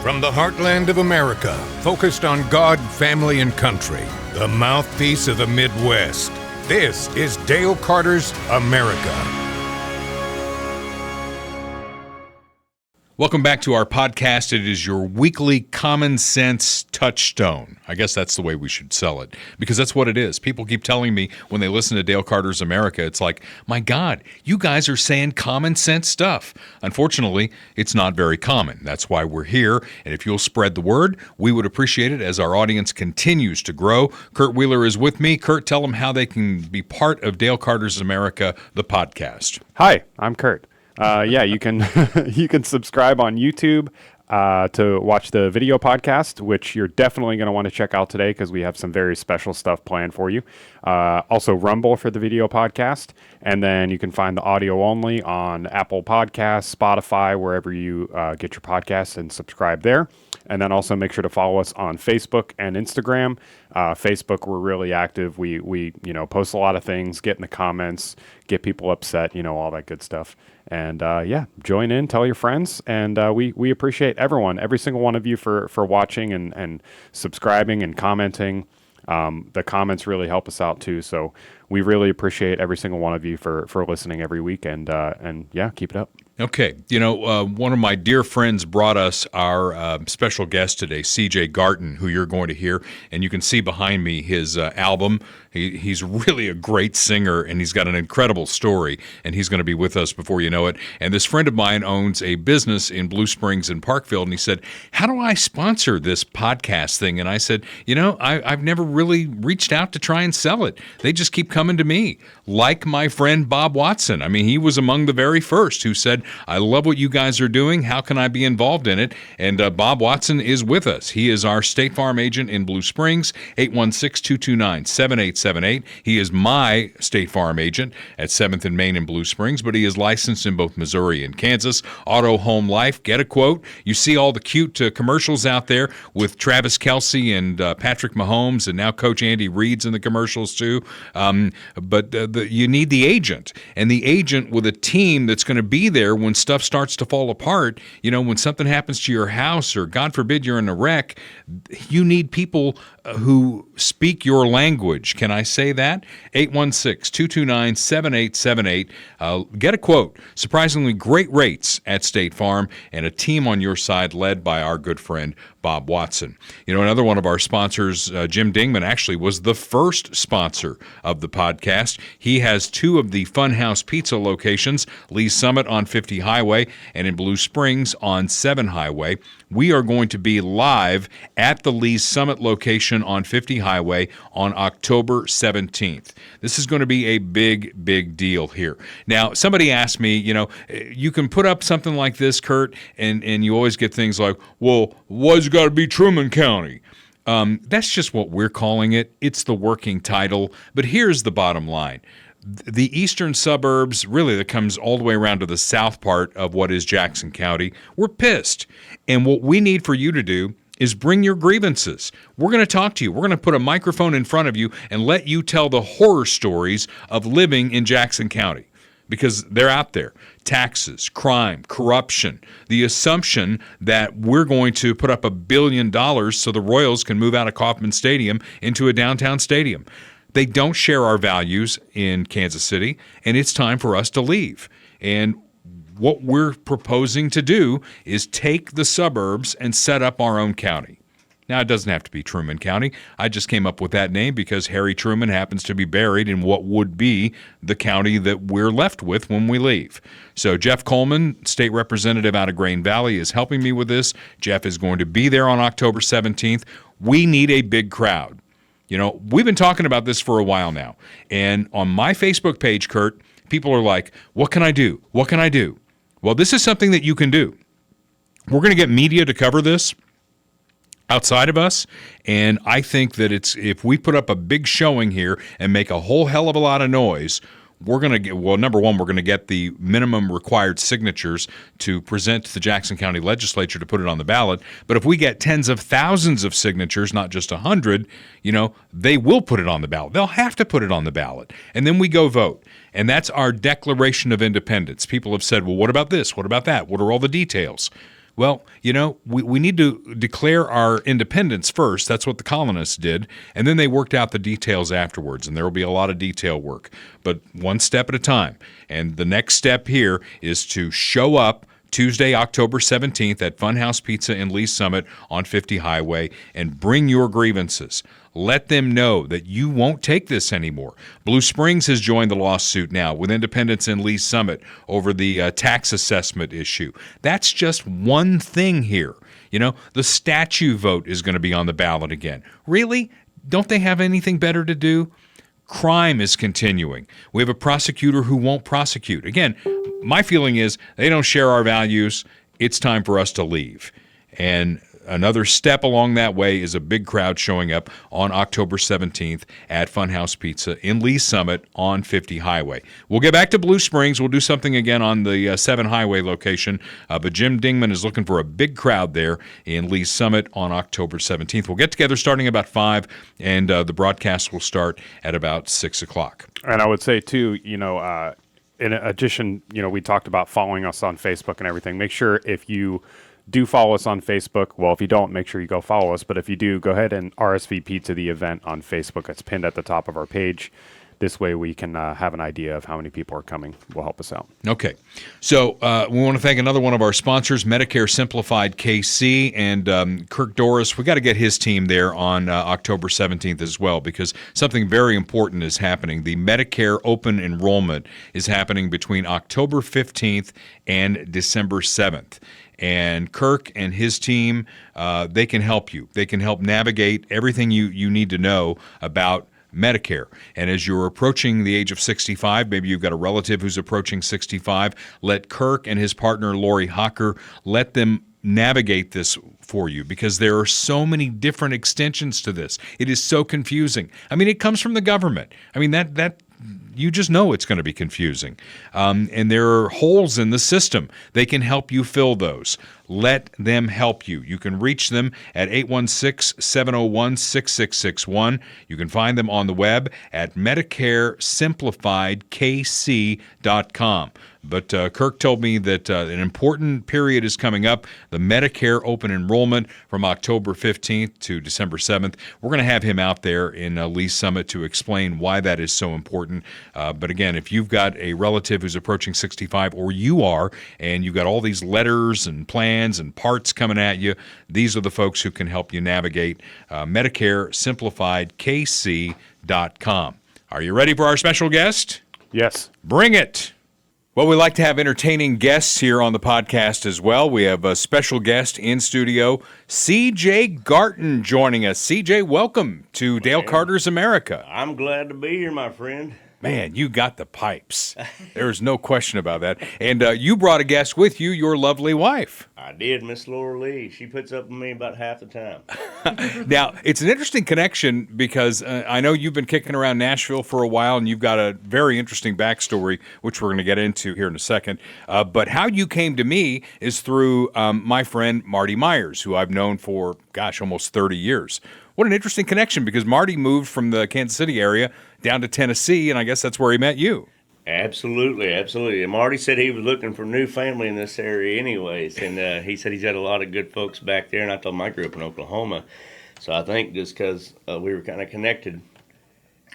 From the heartland of America, focused on God, family, and country, the mouthpiece of the Midwest. This is Dale Carter's America. Welcome back to our podcast. It is your weekly common sense touchstone. I guess that's the way we should sell it, because that's what it is. People keep telling me when they listen to Dale Carter's America, it's like, my God, you guys are saying common sense stuff. Unfortunately, it's not very common. That's why we're here. And if you'll spread the word, we would appreciate it as our audience continues to grow. Kurt Wheeler is with me. Kurt, tell them how they can be part of Dale Carter's America, the podcast. Hi, I'm Kurt. You can you can subscribe on YouTube to watch the video podcast, which you're definitely going to want to check out today because we have some very special stuff planned for you. Also Rumble for the video podcast, and then you can find the audio only on Apple Podcasts, Spotify, wherever you get your podcasts, and subscribe there. And then also make sure to follow us on Facebook and Instagram. Facebook, we're really active. We post a lot of things, get in the comments, get people upset, all that good stuff. And join in, tell your friends, and we appreciate everyone, every single one of you for watching and subscribing and commenting. The comments really help us out too, so we really appreciate every single one of you for listening every week, and keep it up. Okay. One of my dear friends brought us our special guest today, CJ Garton, who you're going to hear, and you can see behind me his album. He's really a great singer, and he's got an incredible story, and he's going to be with us before you know it. And this friend of mine owns a business in Blue Springs and Parkfield, and he said, how do I sponsor this podcast thing? And I said, I've never really reached out to try and sell it. They just keep coming to me, like my friend Bob Watson. I mean, he was among the very first who said, I love what you guys are doing. How can I be involved in it? And Bob Watson is with us. He is our State Farm agent in Blue Springs, 816-229-7878. He is my State Farm agent at 7th and Main in Blue Springs, but he is licensed in both Missouri and Kansas. Auto, Home, Life, get a quote. You see all the cute commercials out there with Travis Kelce and Patrick Mahomes, and now Coach Andy Reid's in the commercials too. But you need the agent, and the agent with a team that's going to be there when stuff starts to fall apart. When something happens to your house, or God forbid you're in a wreck, you need people who speak your language. Can I say that? 816-229-7878. Get a quote. Surprisingly great rates at State Farm, and a team on your side led by our good friend Bob Watson. Another one of our sponsors, Jim Dingman, actually was the first sponsor of the podcast. He has two of the Funhouse Pizza locations, Lee's Summit on 50 Highway and in Blue Springs on 7 Highway. We are going to be live at the Lee's Summit location on 50 Highway on October 17th. This is going to be a big, big deal here. Now, somebody asked me, you can put up something like this, Kurt, and you always get things like, well, why's it got to be Truman County? That's just what we're calling it. It's the working title. But here's the bottom line. The eastern suburbs, really, that comes all the way around to the south part of what is Jackson County, we're pissed. And what we need for you to do is bring your grievances. We're going to talk to you. We're going to put a microphone in front of you and let you tell the horror stories of living in Jackson County, because they're out there. Taxes, crime, corruption, the assumption that we're going to put up $1 billion so the Royals can move out of Kauffman Stadium into a downtown stadium. They don't share our values in Kansas City, and it's time for us to leave. And what we're proposing to do is take the suburbs and set up our own county. Now, it doesn't have to be Truman County. I just came up with that name because Harry Truman happens to be buried in what would be the county that we're left with when we leave. So Jeff Coleman, state representative out of Grain Valley, is helping me with this. Jeff is going to be there on October 17th. We need a big crowd. We've been talking about this for a while now. And on my Facebook page, Kurt, people are like, what can I do? What can I do? Well, this is something that you can do. We're going to get media to cover this outside of us, and I think that if we put up a big showing here and make a whole hell of a lot of noise, we're going to get, number one, we're going to get the minimum required signatures to present to the Jackson County Legislature to put it on the ballot. But if we get tens of thousands of signatures, not just 100, they will put it on the ballot. They'll have to put it on the ballot. And then we go vote. And that's our Declaration of Independence. People have said, well, what about this? What about that? What are all the details? Well, we need to declare our independence first. That's what the colonists did. And then they worked out the details afterwards. And there will be a lot of detail work, but one step at a time. And the next step here is to show up Tuesday, October 17th at Funhouse Pizza in Lee Summit on 50 Highway and bring your grievances. Let them know that you won't take this anymore. Blue Springs has joined the lawsuit now with Independence and Lee Summit over the tax assessment issue. That's just one thing here. The statue vote is going to be on the ballot again. Really? Don't they have anything better to do? Crime is continuing. We have a prosecutor who won't prosecute. Again, my feeling is they don't share our values. It's time for us to leave. And another step along that way is a big crowd showing up on October 17th at Funhouse Pizza in Lee Summit on 50 Highway. We'll get back to Blue Springs. We'll do something again on the 7 Highway location, but Jim Dingman is looking for a big crowd there in Lee Summit on October 17th. We'll get together starting about 5, and the broadcast will start at about 6 o'clock. And I would say, too, in addition, we talked about following us on Facebook and everything. Make sure if you do follow us on Facebook. Well, if you don't, make sure you go follow us. But if you do, go ahead and RSVP to the event on Facebook. It's pinned at the top of our page. This way we can have an idea of how many people are coming. Will help us out. Okay. So we want to thank another one of our sponsors, Medicare Simplified KC, and Kirk Doris. We got to get his team there on October 17th as well, because something very important is happening. The Medicare open enrollment is happening between October 15th and December 7th. And Kirk and his team, they can help you. They can help navigate everything you need to know about Medicare. And as you're approaching the age of 65, maybe you've got a relative who's approaching 65, let Kirk and his partner, Lori Hocker, let them navigate this for you, because there are so many different extensions to this. It is so confusing. I mean, it comes from the government. I mean, that you just know it's going to be confusing. And there are holes in the system. They can help you fill those. Let them help you. You can reach them at 816-701-6661. You can find them on the web at MedicareSimplifiedKC.com. But Kirk told me that an important period is coming up, the Medicare open enrollment from October 15th to December 7th. We're going to have him out there in Lee Summit to explain why that is so important. But again, if you've got a relative who's approaching 65, or you are, and you've got all these letters and plans and parts coming at you, these are the folks who can help you navigate MedicareSimplifiedKC.com. Are you ready for our special guest? Yes. Bring it. Well, we like to have entertaining guests here on the podcast as well. We have a special guest in studio, CJ Garton, joining us. CJ, welcome to Dale Carter's America. I'm glad to be here, my friend. Man, you got the pipes. There's no question about that. And you brought a guest with you, your lovely wife. I did, Miss Laura Lee. She puts up with me about half the time. Now, it's an interesting connection because I know you've been kicking around Nashville for a while, and you've got a very interesting backstory, which we're going to get into here in a second. But how you came to me is through my friend Marty Myers, who I've known for, almost 30 years. What an interesting connection, because Marty moved from the Kansas City area down to Tennessee, and I guess that's where he met you. Absolutely, absolutely. And Marty said he was looking for new family in this area anyways, and he said he's got a lot of good folks back there, and I told him I grew up in Oklahoma. So I think just because we were kind of connected,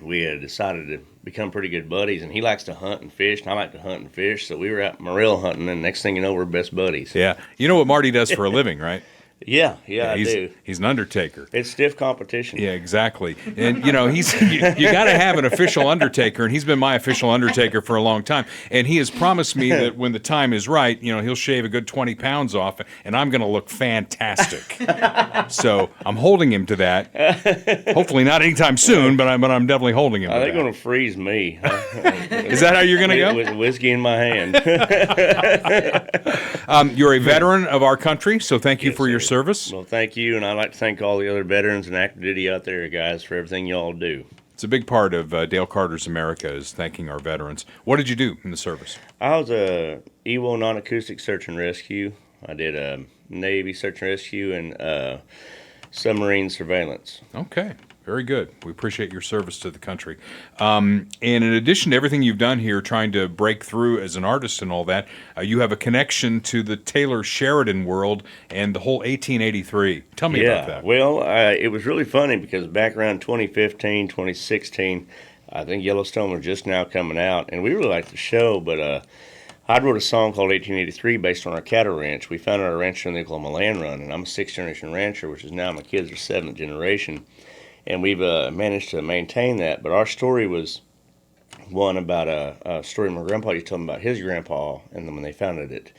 we had decided to become pretty good buddies, and he likes to hunt and fish, and I like to hunt and fish, so we were out morel hunting, and next thing you know, we're best buddies. Yeah. You know what Marty does for a living, right? Yeah, I do. He's an undertaker. It's stiff competition. Yeah, exactly. And, you got to have an official undertaker, and he's been my official undertaker for a long time. And he has promised me that when the time is right, he'll shave a good 20 pounds off, and I'm going to look fantastic. So I'm holding him to that. Hopefully not anytime soon, but I'm definitely holding him to that. They're going to freeze me. Is that how you're going to go? With whiskey in my hand. You're a veteran of our country, so thank you for your service. Well, thank you, and I'd like to thank all the other veterans and active duty out there, guys, for everything you all do. It's a big part of Dale Carter's America is thanking our veterans. What did you do in the service? I was a EWO non-acoustic search and rescue. I did a Navy search and rescue and submarine surveillance. Okay. Very good. We appreciate your service to the country. And in addition to everything you've done here, trying to break through as an artist and all that, you have a connection to the Taylor Sheridan world and the whole 1883. Tell me about that. Well, it was really funny because back around 2015, 2016, I think Yellowstone was just now coming out, and we really liked the show, but I wrote a song called 1883 based on our cattle ranch. We founded our ranch in the Oklahoma Land Run, and I'm a sixth-generation rancher, which is now my kids are seventh generation. And we've managed to maintain that. But our story was one about a story my grandpa used to tell me about his grandpa and then when they founded it.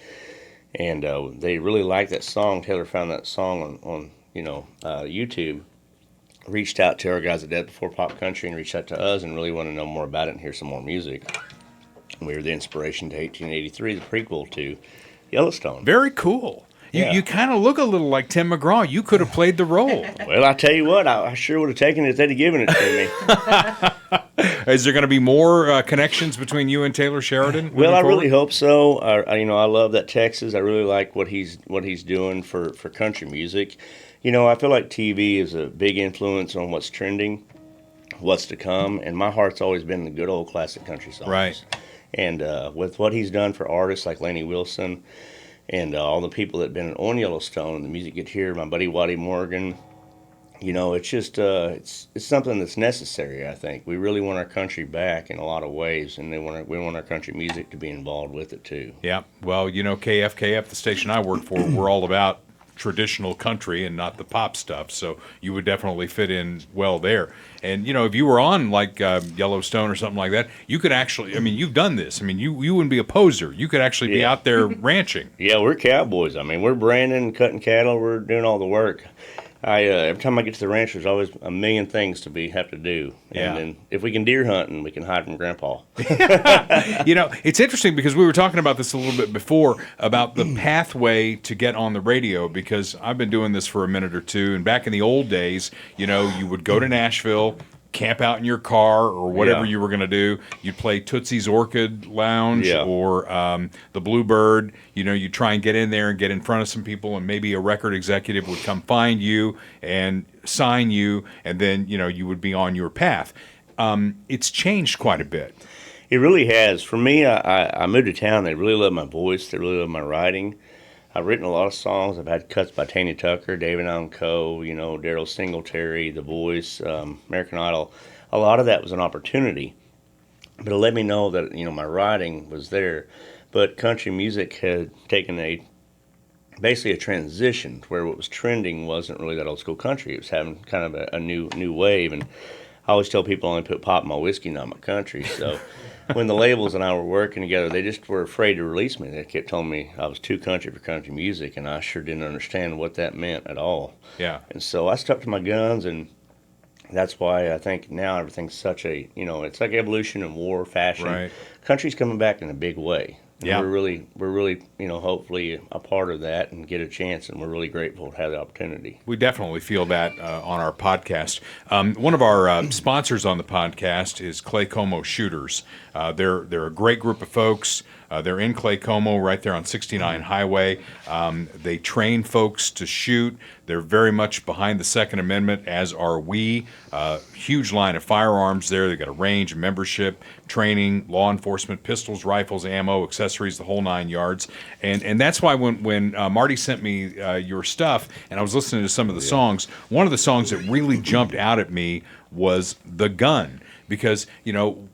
And they really liked that song. Taylor found that song on YouTube. Reached out to our guys at Death Before Pop Country and reached out to us and really wanted to know more about it and hear some more music. And we were the inspiration to 1883, the prequel to Yellowstone. Very cool. You kind of look a little like Tim McGraw. You could have played the role. Well, I tell you what, I sure would have taken it if they'd have given it to me. Is there going to be more connections between you and Taylor Sheridan? Well, I really hope so. I love that Texas. I really like what he's doing for country music. I feel like TV is a big influence on what's trending, what's to come, and my heart's always been the good old classic country songs. Right. And with what he's done for artists like Lainey Wilson, and all the people that have been on Yellowstone and the music you hear, my buddy Waddy Morgan, it's just it's something that's necessary. I think we really want our country back in a lot of ways, and we want our country music to be involved with it too. Yeah, well, KFKF, the station I work for, we're all about traditional country and not the pop stuff, so you would definitely fit in well there. And if you were on like Yellowstone or something like that, you could actually, you've done this. You wouldn't be a poser. You could actually be out there ranching. Yeah, we're cowboys. We're branding, cutting cattle, we're doing all the work. Every time I get to the ranch, there's always a million things have to do. And then if we can deer hunt, and we can hide from Grandpa. It's interesting because we were talking about this a little bit before about the pathway to get on the radio, because I've been doing this for a minute or two, and back in the old days, you would go to Nashville, camp out in your car or whatever you were going to do. You'd play Tootsie's Orchid Lounge or the Bluebird. You'd try and get in there and get in front of some people, and maybe a record executive would come find you and sign you, and then, you would be on your path. It's changed quite a bit. It really has. For me, I moved to town. They really love my voice. They really love my writing. I've written a lot of songs. I've had cuts by Tanya Tucker, David Allen Coe, Daryl Singletary, The Voice, American Idol. A lot of that was an opportunity, but it let me know that my writing was there. But country music had taken basically a transition where what was trending wasn't really that old school country. It was having kind of a new wave. And I always tell people I only put pop in my whiskey, not my country. So when the labels and I were working together, they just were afraid to release me. They kept telling me I was too country for country music, and I sure didn't understand what that meant at all. Yeah. And so I stuck to my guns, and that's why I think now everything's such a, it's like evolution and war, fashion. Right. Country's coming back in a big way. Yeah. We're really, hopefully a part of that and get a chance, and we're really grateful to have the opportunity. We definitely feel that on our podcast. One of our sponsors on the podcast is Clay Como Shooters. They're a great group of folks. They're in Clay Como, right there on 69 Highway. They train folks to shoot. They're very much behind the Second Amendment, as are we. Huge line of firearms there. They've got a range, membership, training, law enforcement, pistols, rifles, ammo, accessories, the whole 9 yards. And that's why when Marty sent me your stuff and I was listening to some of the songs, one of the songs that really jumped out at me was The Gun. Because,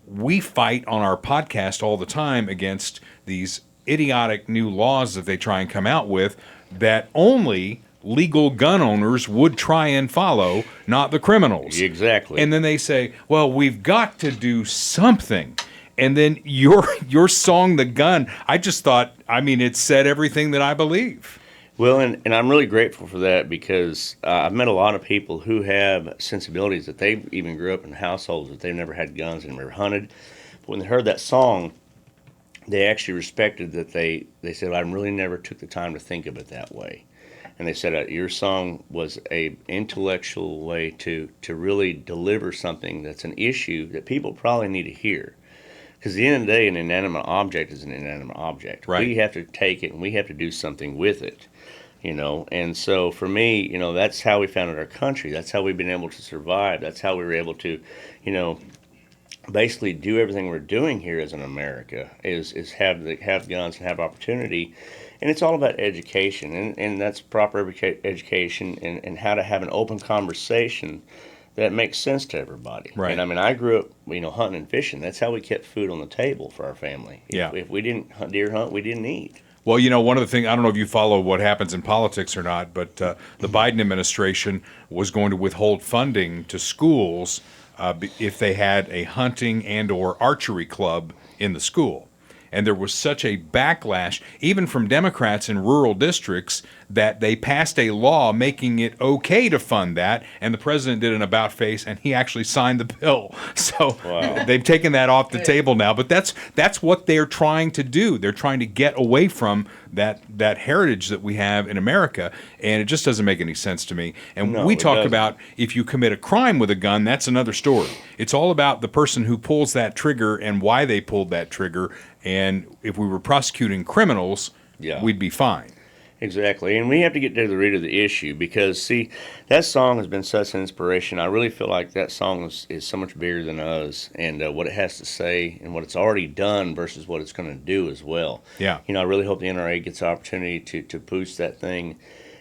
we fight on our podcast all the time against these idiotic new laws that they try and come out with that only legal gun owners would try and follow, not the criminals. Exactly. And then they say, well, we've got to do something. And then your song, The Gun, I just thought, it said everything that I believe. Well, and I'm really grateful for that, because I've met a lot of people who have sensibilities that they even grew up in households that they've never had guns and never hunted. But when they heard that song, they actually respected that they said, I really never took the time to think of it that way. And they said, your song was a intellectual way to really deliver something that's an issue that people probably need to hear. Because at the end of the day, an inanimate object is an inanimate object. Right. We have to take it and we have to do something with it. And so for me, that's how we founded our country. That's how we've been able to survive. That's how we were able to, basically do everything we're doing here as an America is have guns and have opportunity. And it's all about education, and that's proper education and how to have an open conversation that makes sense to everybody. Right. And I mean, I grew up, hunting and fishing. That's how we kept food on the table for our family. Yeah. If we didn't deer hunt, we didn't eat. Well, one of the things, I don't know if you follow what happens in politics or not, but the Biden administration was going to withhold funding to schools if they had a hunting and or archery club in the school. And there was such a backlash, even from Democrats in rural districts, that they passed a law making it okay to fund that. And the president did an about face, and he actually signed the bill. So they've taken that off the table now. But that's what they're trying to do. They're trying to get away from that heritage that we have in America. And it just doesn't make any sense to me. And No, we it talk doesn't. about if you commit a crime with a gun, that's another story. It's all about the person who pulls that trigger and why they pulled that trigger. And if we were prosecuting criminals, we'd be fine. Exactly, and we have to get to the root of the issue because, see, that song has been such an inspiration. I really feel like that song is so much bigger than us and what it has to say and what it's already done versus what it's going to do as well. Yeah. I really hope the NRA gets the opportunity to boost that thing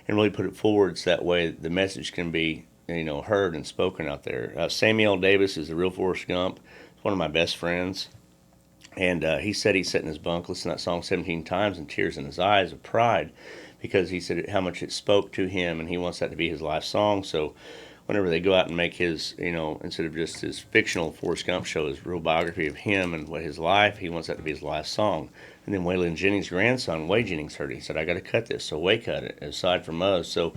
and really put it forward so that way the message can be, heard and spoken out there. Samuel Davis is the real Forrest Gump. He's one of my best friends. And he said he sat in his bunk, listened to that song 17 times, and tears in his eyes of pride, because he said how much it spoke to him, and he wants that to be his life song. So whenever they go out and make his, instead of just his fictional Forrest Gump show, his real biography of him and what his life, he wants that to be his life song. And then Waylon Jennings' grandson, Way Jennings, heard it. He said, I got to cut this. So Way cut it, aside from us. So,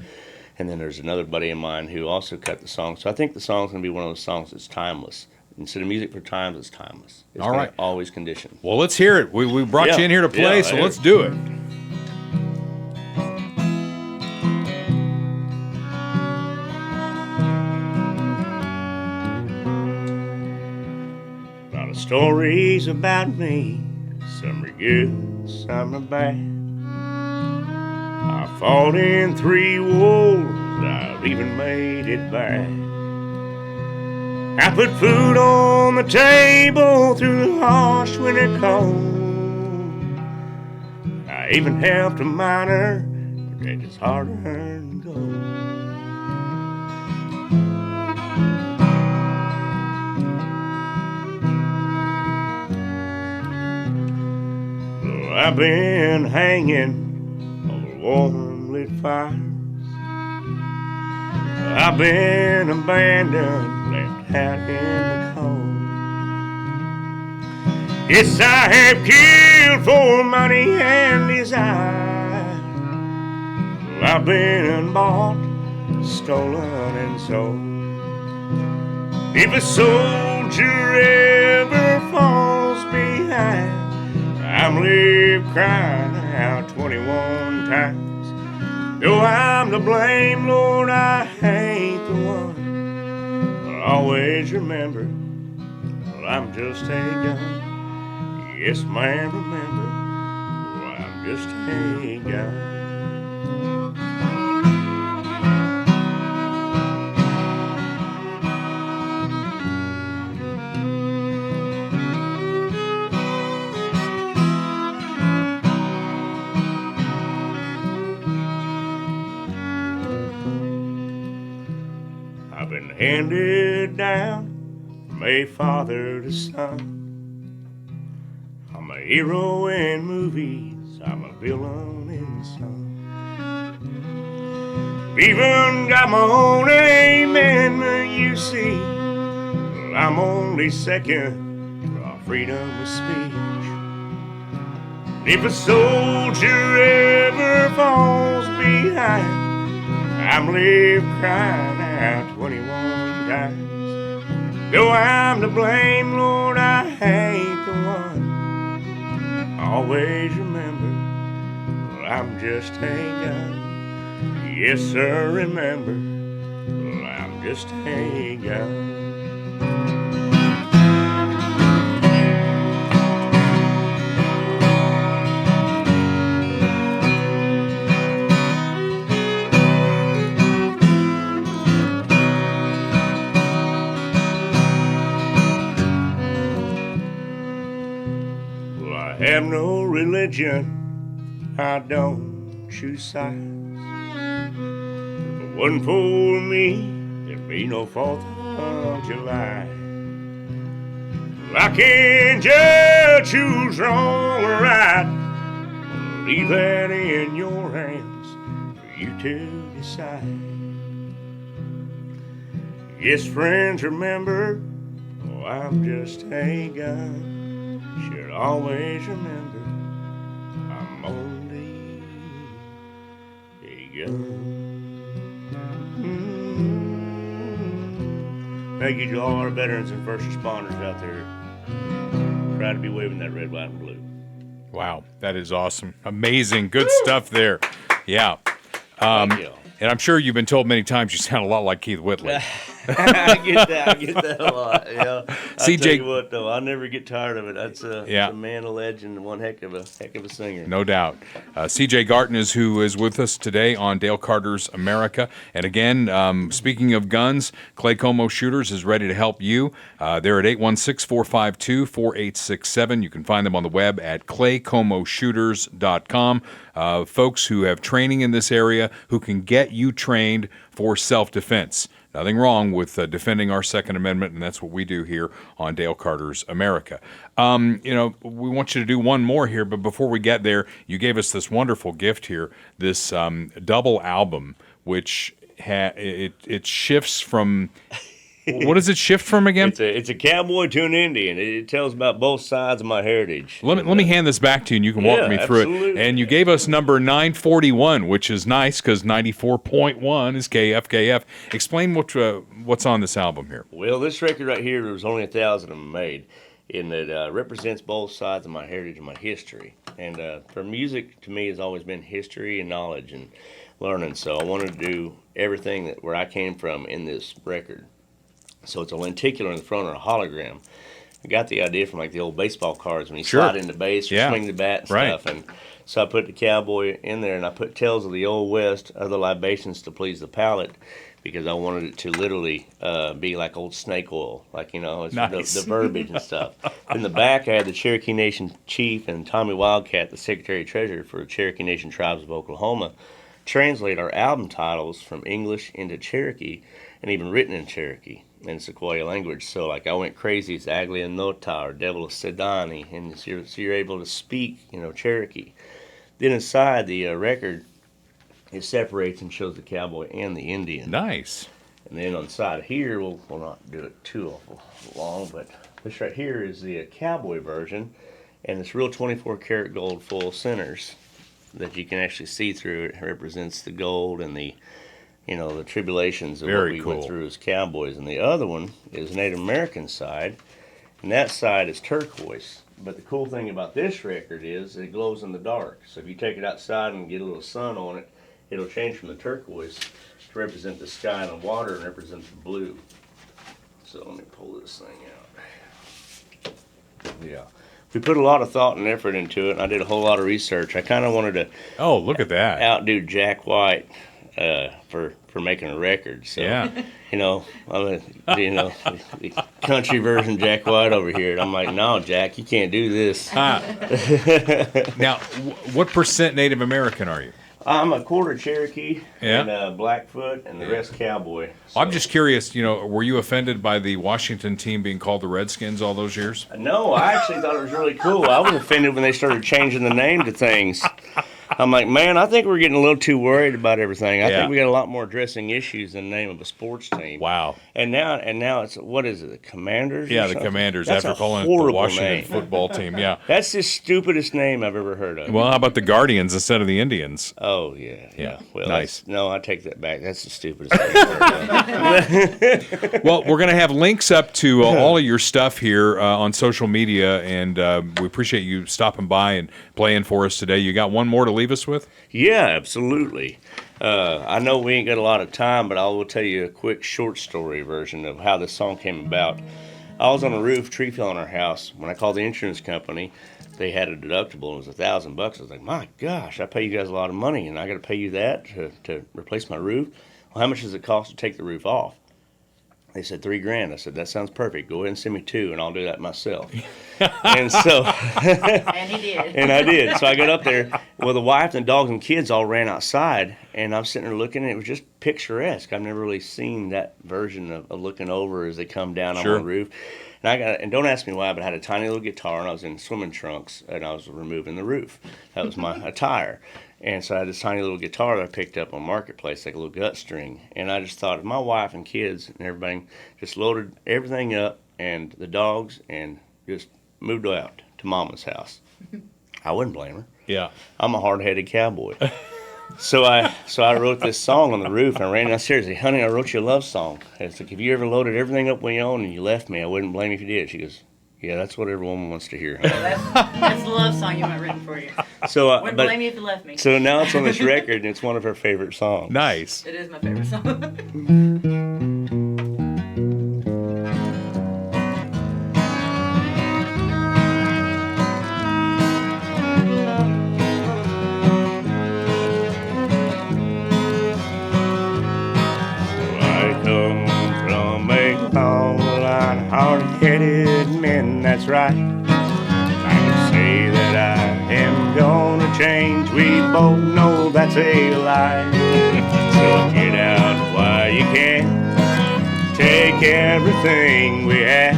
and then there's another buddy of mine who also cut the song. So I think the song's going to be one of those songs that's timeless. Instead of music for times, it's timeless. It's All right. Always conditioned. Well, let's hear it. We brought you in here to play, so yeah. let's do it. A lot of stories about me. Some are good, some are bad. I fought in 3 wars. I've even made it back. I put food on the table through the harsh winter cold. I even helped a miner, but they just harder than gold. Well, I've been hanging over warm lit fires. I've been abandoned, left out in the cold. Yes, I have killed for money and desire. Well, I've been bought, stolen, and sold. If a soldier ever falls behind, I'm left crying out 21 times. Though I'm to blame, Lord, I ain't the one. But always remember, well, I'm just a gun. Yes, ma'am, remember, well, I'm just a gun. I've been handed down from a father to son. I'm a hero in movies, I'm a villain in some. Even got my own amen, you see. Well, I'm only second to our freedom of speech. And if a soldier ever falls behind, I'm left crying out 21 times. Though I'm to blame, Lord, I ain't the one. Always remember, well, I'm just a gun. Yes, sir, remember, well, I'm just a gun. religion, I don't choose sides. If it wasn't for me, there'd be no 4th of July. I can't judge who's wrong or right. Leave that in your hands for you to decide. Yes, friends, remember, oh, I'm just a gun. Should always remember, I'm only a gun. Thank you to all our veterans and first responders out there. Proud to be waving that red, white, and blue. Wow, that is awesome. Amazing. Good stuff there. Yeah. Thank you. And I'm sure you've been told many times you sound a lot like Keith Whitley. I get that a lot. Yeah. I'll CJ tell you what, though, I'll never get tired of it. That's a man, a legend, and one heck of a singer. No doubt. CJ Garton is who is with us today on Dale Carter's America. And again, speaking of guns, Clay Como Shooters is ready to help you. They're at 816-452-4867. You can find them on the web at claycomoshooters.com. Folks who have training in this area who can get you trained for self-defense. Nothing wrong with defending our Second Amendment, and that's what we do here on Dale Carter's America. We want you to do one more here, but before we get there, you gave us this wonderful gift here, this double album, which it shifts from... What does it shift from again? It's a cowboy to an Indian. It tells about both sides of my heritage. Let me hand this back to you, and you can walk me through absolutely. it. And you gave us number 941, which is nice because 94.1 is KFKF. Explain what's on this album here. Well, this record right here, there was only 1,000 of them made, and it represents both sides of my heritage and my history. And for music, to me, has always been history and knowledge and learning. So I wanted to do everything where I came from in this record. So it's a lenticular in the front or a hologram. I got the idea from like the old baseball cards when you slide into base or swing the bat and stuff. And so I put the cowboy in there, and I put Tales of the Old West, other libations to please the palate, because I wanted it to literally be like old snake oil, like, it's the verbiage and stuff. In the back, I had the Cherokee Nation chief and Tommy Wildcat, the Secretary of Treasury for the Cherokee Nation Tribes of Oklahoma, translate our album titles from English into Cherokee, and even written in Cherokee and Sequoia language. So like I went crazy, it's Aglia Nota or Devil of Sedani, and so you're able to speak, Cherokee. Then inside the record, it separates and shows the cowboy and the Indian. Nice. And then on the side here, we'll not do it too awful long, but this right here is the cowboy version, and it's real 24 karat gold full centers that you can actually see through. It represents the gold and the the tribulations of what we went through as cowboys. And the other one is Native American side, and that side is turquoise. But the cool thing about this record is it glows in the dark. So if you take it outside and get a little sun on it, it'll change from the turquoise to represent the sky and the water and represent the blue. So let me pull this thing out. Yeah. We put a lot of thought and effort into it, and I did a whole lot of research. I kind of wanted to look at that. Outdo Jack White for making a record. So, I'm the country version Jack White over here. And I'm like, no, Jack, you can't do this. Now, what percent Native American are you? I'm a quarter Cherokee and Blackfoot, and the rest cowboy. So. I'm just curious, were you offended by the Washington team being called the Redskins all those years? No, I actually thought it was really cool. I was offended when they started changing the name to things. I'm like, man, I think we're getting a little too worried about everything. I think we got a lot more addressing issues than the name of a sports team. Wow. And now it's, what is it, the Commanders? Yeah, the Commanders. That's after calling it the Washington name. football team. Yeah. That's the stupidest name I've ever heard of. Well, how about the Guardians instead of the Indians? Oh, yeah. Well, nice. No, I take that back. That's the stupidest thing I've heard of. Well, we're going to have links up to all of your stuff here on social media, and we appreciate you stopping by and playing for us today. You got one more to leave us with? Yeah, absolutely. I know we ain't got a lot of time, but I will tell you a quick short story version of how this song came about. I was on a roof, tree fell on our house. When I called the insurance company, they had a deductible. It was $1,000. I was like, my gosh, I pay you guys a lot of money, and I got to pay you that to replace my roof? Well, how much does it cost to take the roof off? They said $3,000. I said, that sounds perfect. Go ahead and send me 2, and I'll do that myself. And so, and he did. And I did. So I got up there. Well, the wife and the dogs and kids all ran outside, and I'm sitting there looking, and it was just picturesque. I've never really seen that version of looking over as they come down on the roof. And don't ask me why, but I had a tiny little guitar, and I was in swimming trunks, and I was removing the roof. That was my attire. And so I had this tiny little guitar that I picked up on Marketplace, like a little gut string. And I just thought, if my wife and kids and everybody just loaded everything up and the dogs and just moved out to Mama's house, I wouldn't blame her. Yeah. I'm a hard-headed cowboy. So I wrote this song on the roof, and I ran downstairs and said, honey, I wrote you a love song. And it's like, if you ever loaded everything up on your own and you left me, I wouldn't blame you if you did. She goes, yeah, that's what every woman wants to hear. That's the love song you want written for you. So Wouldn't blame you if you left me. So now it's on this record, and it's one of her favorite songs. Nice. It is my favorite song. Hard-headed men, that's right. I can say that I am gonna change. We both know that's a lie. So get out while you can. Take everything we have.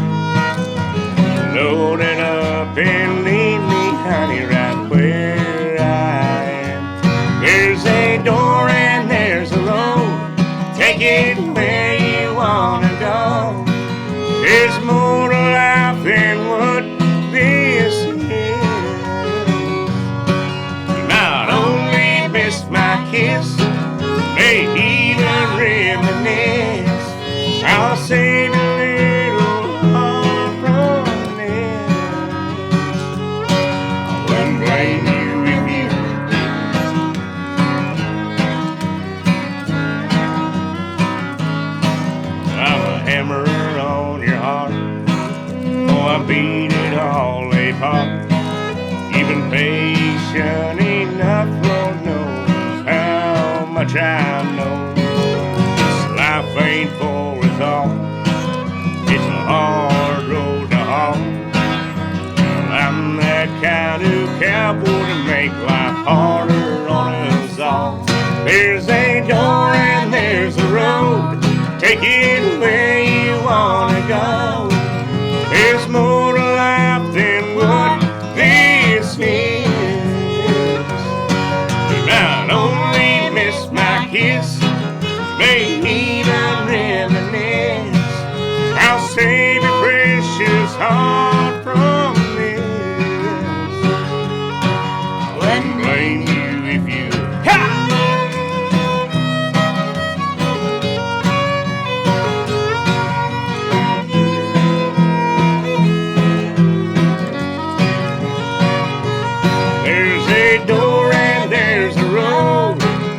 Load it up and leave me, honey, right where I am. There's a door and there's a road. Take it where you wanna go. There's more to life than what this is. You not only missed my kiss, may even reminisce. I'll save a little heart from this. I wouldn't blame you if you I'm a hammer on your heart. Oh, I beat it all apart. You've been patient enough, Lord knows how much I know. This life ain't for us all. It's a hard road to haul. Well, I'm that kind of cowboy to make life harder on us all. There's a door and there's a road. Take it where you wanna go. There's more to life than what this is. You not only miss my kiss, may even reminisce. I'll save your precious heart from this. I wouldn't blame you if you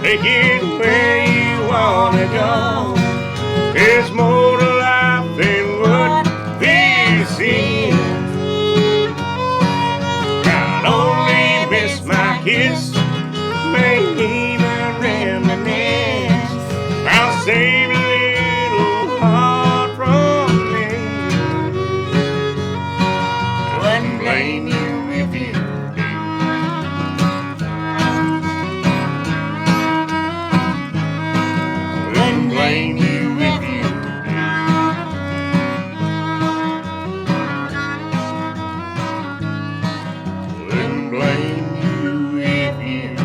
take it where you wanna go. There's more to life than what this is. Not only miss my kiss, may even reminisce. I'll save a little heart from this. Wouldn't blame you if you blame you if you wouldn't blame you if you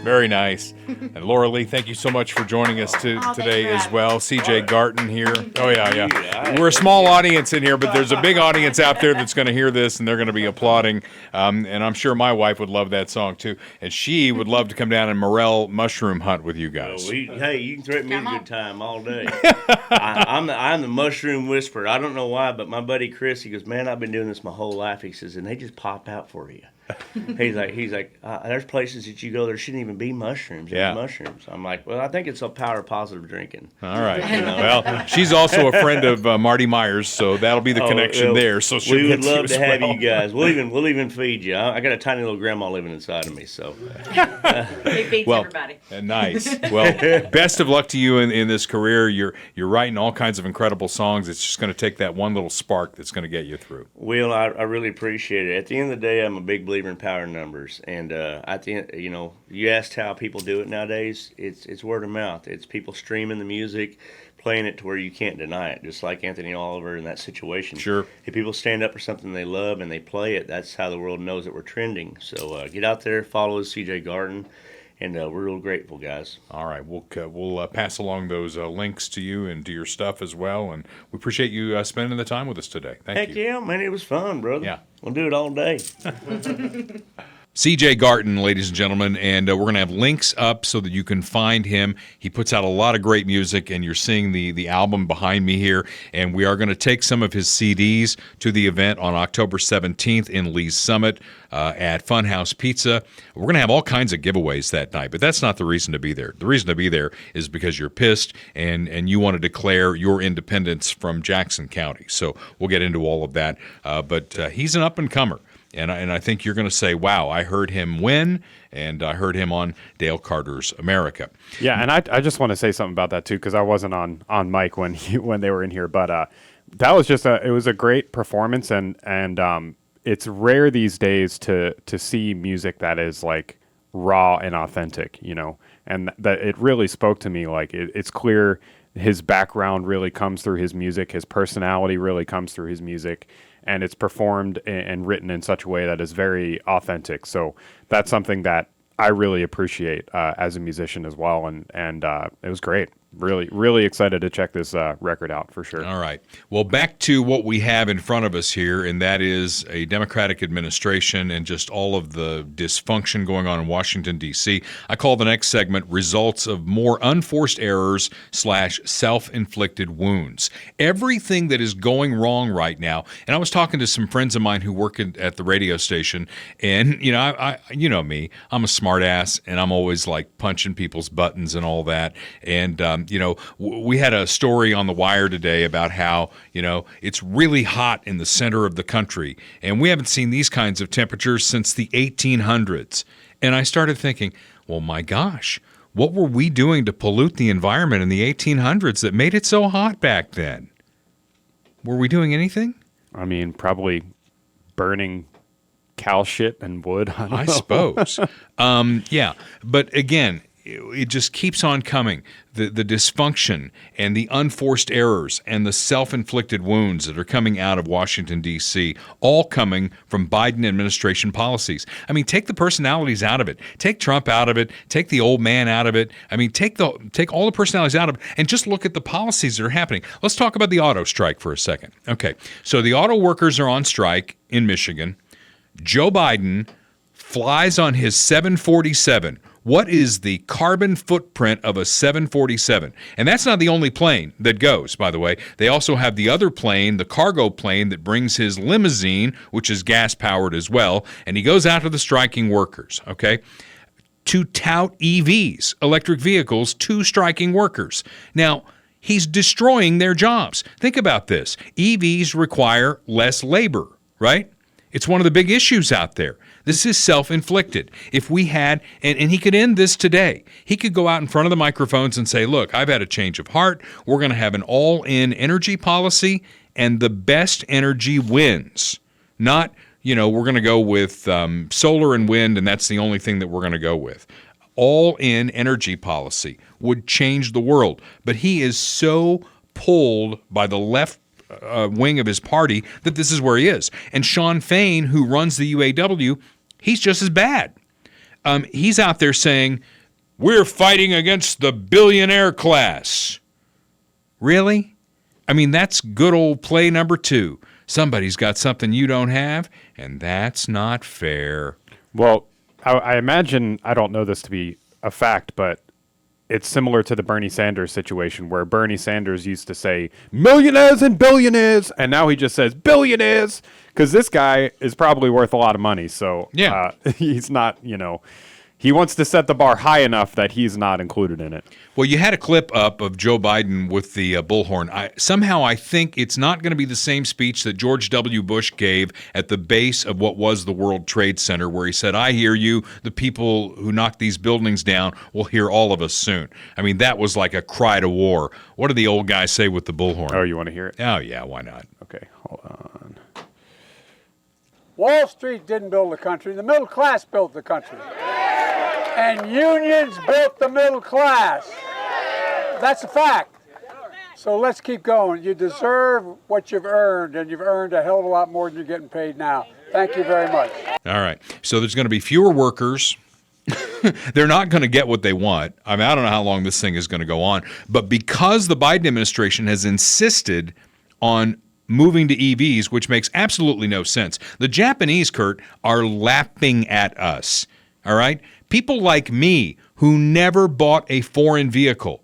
Very nice. And Laura Lee, thank you so much for joining us today as well. CJ Garton here. Oh, yeah. We're a small audience in here, but there's a big audience out there that's going to hear this, and they're going to be applauding. And I'm sure my wife would love that song, too. And she would love to come down and morel mushroom hunt with you guys. Hey, you can threaten me a good time all day. I'm the mushroom whisperer. I don't know why, but my buddy Chris, he goes, man, I've been doing this my whole life. He says, and they just pop out for you. He's like, there's places that you go there shouldn't even be mushrooms. Yeah. Mushrooms. I'm like, well, I think it's a power of positive drinking. All right. Well, she's also a friend of Marty Myers, so that'll be the connection there. So she'll we get would love as to have well. you guys. We'll even feed you. I got a tiny little grandma living inside of me, so He feeds everybody. Nice. Well, best of luck to you in this career. You're writing all kinds of incredible songs. It's just going to take that one little spark that's going to get you through. Will, I really appreciate it. At the end of the day, I'm a big believer in power numbers, and at the end, you asked how people do it nowadays. It's word of mouth. It's people streaming the music, playing it to where you can't deny it. Just like Anthony Oliver in that situation. Sure. If people stand up for something they love and they play it, that's how the world knows that we're trending. So get out there, follow us, CJ Garton. And we're real grateful, guys. All right, we'll pass along those links to you and to your stuff as well, and we appreciate you spending the time with us today. Thank you. Heck yeah, man, it was fun, brother. Yeah. We'll do it all day. CJ Garton, ladies and gentlemen, and we're going to have links up so that you can find him. He puts out a lot of great music, and you're seeing the album behind me here, and we are going to take some of his CDs to the event on October 17th in Lee's Summit at Funhouse Pizza. We're going to have all kinds of giveaways that night, but that's not the reason to be there. The reason to be there is because you're pissed and you want to declare your independence from Jackson County. So we'll get into all of that, but he's an up-and-comer. And I think you're going to say, wow, I heard him win, and I heard him on Dale Carter's America. Yeah, and I just want to say something about that, too, because I wasn't on mic when they were in here. But that was just it was a great performance, and it's rare these days to see music that is, like, raw and authentic, and that it really spoke to me. Like, it's clear his background really comes through his music. His personality really comes through his music. And it's performed and written in such a way that is very authentic. So that's something that I really appreciate as a musician as well. And it was great. Really, really excited to check this record out for sure. All right. Well, back to what we have in front of us here, and that is a Democratic administration and just all of the dysfunction going on in Washington, D.C. I call the next segment Results of More Unforced Errors / Self-Inflicted Wounds. Everything that is going wrong right now, and I was talking to some friends of mine who work at the radio station, and, I you know me, I'm a smart ass, and I'm always like punching people's buttons and all that, and we had a story on The Wire today about how, it's really hot in the center of the country, and we haven't seen these kinds of temperatures since the 1800s. And I started thinking, well, my gosh, what were we doing to pollute the environment in the 1800s that made it so hot back then? Were we doing anything? I mean, probably burning cow shit and wood. I suppose. Yeah. But again, it just keeps on coming. The dysfunction and the unforced errors and the self-inflicted wounds that are coming out of Washington, D.C., all coming from Biden administration policies. I mean, take the personalities out of it. Take Trump out of it. Take the old man out of it. I mean, take all the personalities out of it and just look at the policies that are happening. Let's talk about the auto strike for a second. Okay, so the auto workers are on strike in Michigan. Joe Biden flies on his 747. What is the carbon footprint of a 747? And that's not the only plane that goes, by the way. They also have the other plane, the cargo plane that brings his limousine, which is gas-powered as well, and he goes out to the striking workers, okay, to tout EVs, electric vehicles, to striking workers. Now, he's destroying their jobs. Think about this. EVs require less labor, right? It's one of the big issues out there. This is self-inflicted. If we had, and he could end this today, he could go out in front of the microphones and say, look, I've had a change of heart. We're going to have an all-in energy policy, and the best energy wins. Not, we're going to go with solar and wind, and that's the only thing that we're going to go with. All-in energy policy would change the world. But he is so pulled by the left wing of his party that this is where he is. And Sean Fain, who runs the UAW, he's just as bad. He's out there saying, we're fighting against the billionaire class. Really? I mean, that's good old play number 2. Somebody's got something you don't have, and that's not fair. Well, I imagine, I don't know this to be a fact, but it's similar to the Bernie Sanders situation where Bernie Sanders used to say millionaires and billionaires, and now he just says billionaires because this guy is probably worth a lot of money. So he's not, he wants to set the bar high enough that he's not included in it. Well, you had a clip up of Joe Biden with the bullhorn. I think it's not going to be the same speech that George W. Bush gave at the base of what was the World Trade Center, where he said, "I hear you. The people who knocked these buildings down will hear all of us soon." I mean, that was like a cry to war. What did the old guy say with the bullhorn? Oh, you want to hear it? Oh, yeah, why not? Okay, hold on. Wall Street didn't build the country. The middle class built the country. And unions built the middle class. That's a fact. So let's keep going. You deserve what you've earned, and you've earned a hell of a lot more than you're getting paid now. Thank you very much. All right. So there's going to be fewer workers. They're not going to get what they want. I mean, I don't know how long this thing is going to go on. But because the Biden administration has insisted on moving to EVs, which makes absolutely no sense, the Japanese, Kurt, are lapping at us. All right? People like me who never bought a foreign vehicle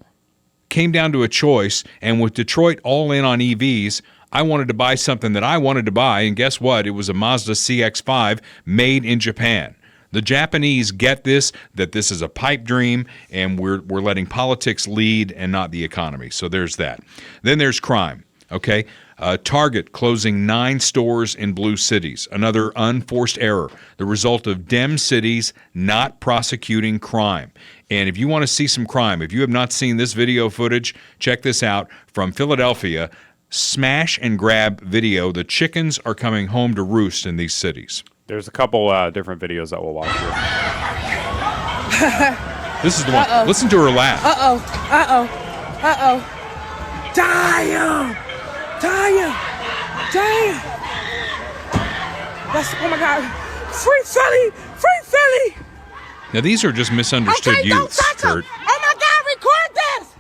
came down to a choice, and with Detroit all in on EVs, I wanted to buy something that I wanted to buy, and guess what? It was a Mazda CX-5 made in Japan. The Japanese get this, that this is a pipe dream, and we're letting politics lead and not the economy. So there's that. Then there's crime, okay? Target closing 9 stores in blue cities, another unforced error, the result of Dem cities not prosecuting crime. And if you want to see some crime, if you have not seen this video footage, check this out from Philadelphia. Smash and grab video. The chickens are coming home to roost in these cities. There's a couple different videos that we'll watch here. This is the one. Listen to her laugh. Damn! That's, oh my God. Free Philly! Free Philly! Now, these are just misunderstood Okay, youths, don't touch him. Kurt. Oh my God, record this!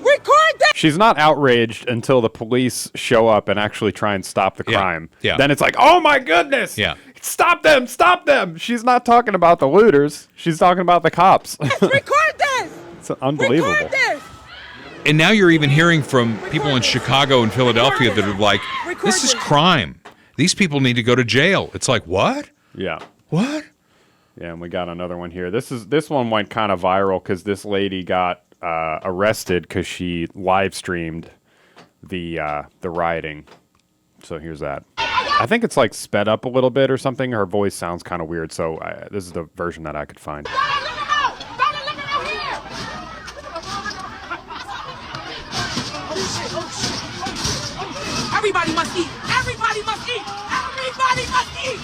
Record this! She's not outraged until the police show up and actually try and stop the crime. Yeah. Then it's like, oh my goodness! Yeah. Stop them! Stop them! She's not talking about the looters. She's talking about the cops. Record this! It's unbelievable. Record this! And now you're even hearing from people in Chicago and Philadelphia that are like, this is crime. These people need to go to jail. It's like, what? Yeah. What? Yeah, and we got another one here. This one went kind of viral because this lady got arrested because she live streamed the rioting. So here's that. I think it's like sped up a little bit or something. Her voice sounds kind of weird. So this is the version that I could find. Everybody must eat! Everybody must eat! Everybody must eat!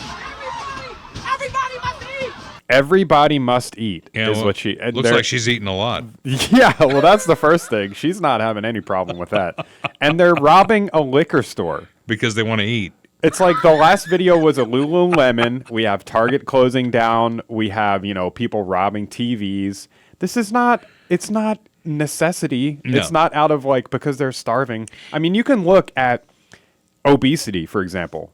Everybody must eat! Everybody must eat is what she... Looks like she's eating a lot. Yeah, well, that's the first thing. She's not having any problem with that. And they're robbing a liquor store. Because they want to eat. It's like the last video was a Lululemon. We have Target closing down. We have, people robbing TVs. This is not... It's not necessity. No. It's not out of, because they're starving. I mean, you can look at obesity, for example.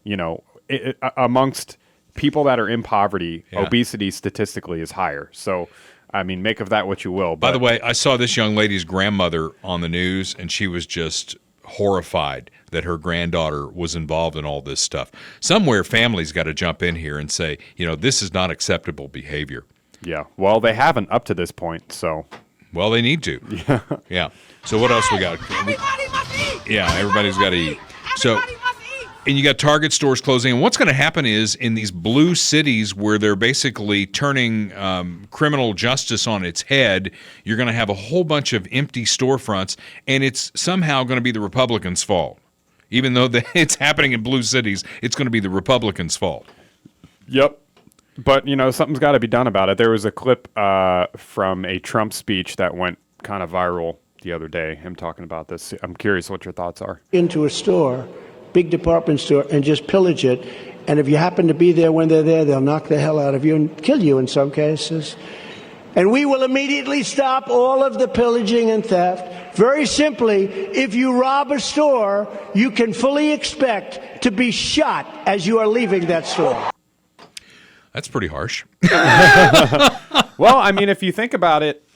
Amongst people that are in poverty, obesity statistically is higher. So, I mean, make of that what you will. By the way, I saw this young lady's grandmother on the news, and she was just horrified that her granddaughter was involved in all this stuff. Somewhere, families got to jump in here and say, this is not acceptable behavior. Yeah. Well, they haven't up to this point, so... Well, they need to. Yeah. So what else we got? Everybody must eat! Yeah, everybody's got to eat. So, Everybody must eat! and you got Target stores closing. And what's going to happen is in these blue cities where they're basically turning criminal justice on its head, you're going to have a whole bunch of empty storefronts, and it's somehow going to be the Republicans' fault. Even though it's happening in blue cities, it's going to be the Republicans' fault. Yep. But, something's got to be done about it. There was a clip from a Trump speech that went kind of viral the other day, him talking about this. I'm curious what your thoughts are. Into a store, big department store, and just pillage it. And if you happen to be there when they're there, they'll knock the hell out of you and kill you in some cases. And we will immediately stop all of the pillaging and theft. Very simply, if you rob a store, you can fully expect to be shot as you are leaving that store. That's pretty harsh. Well, I mean, if you think about it,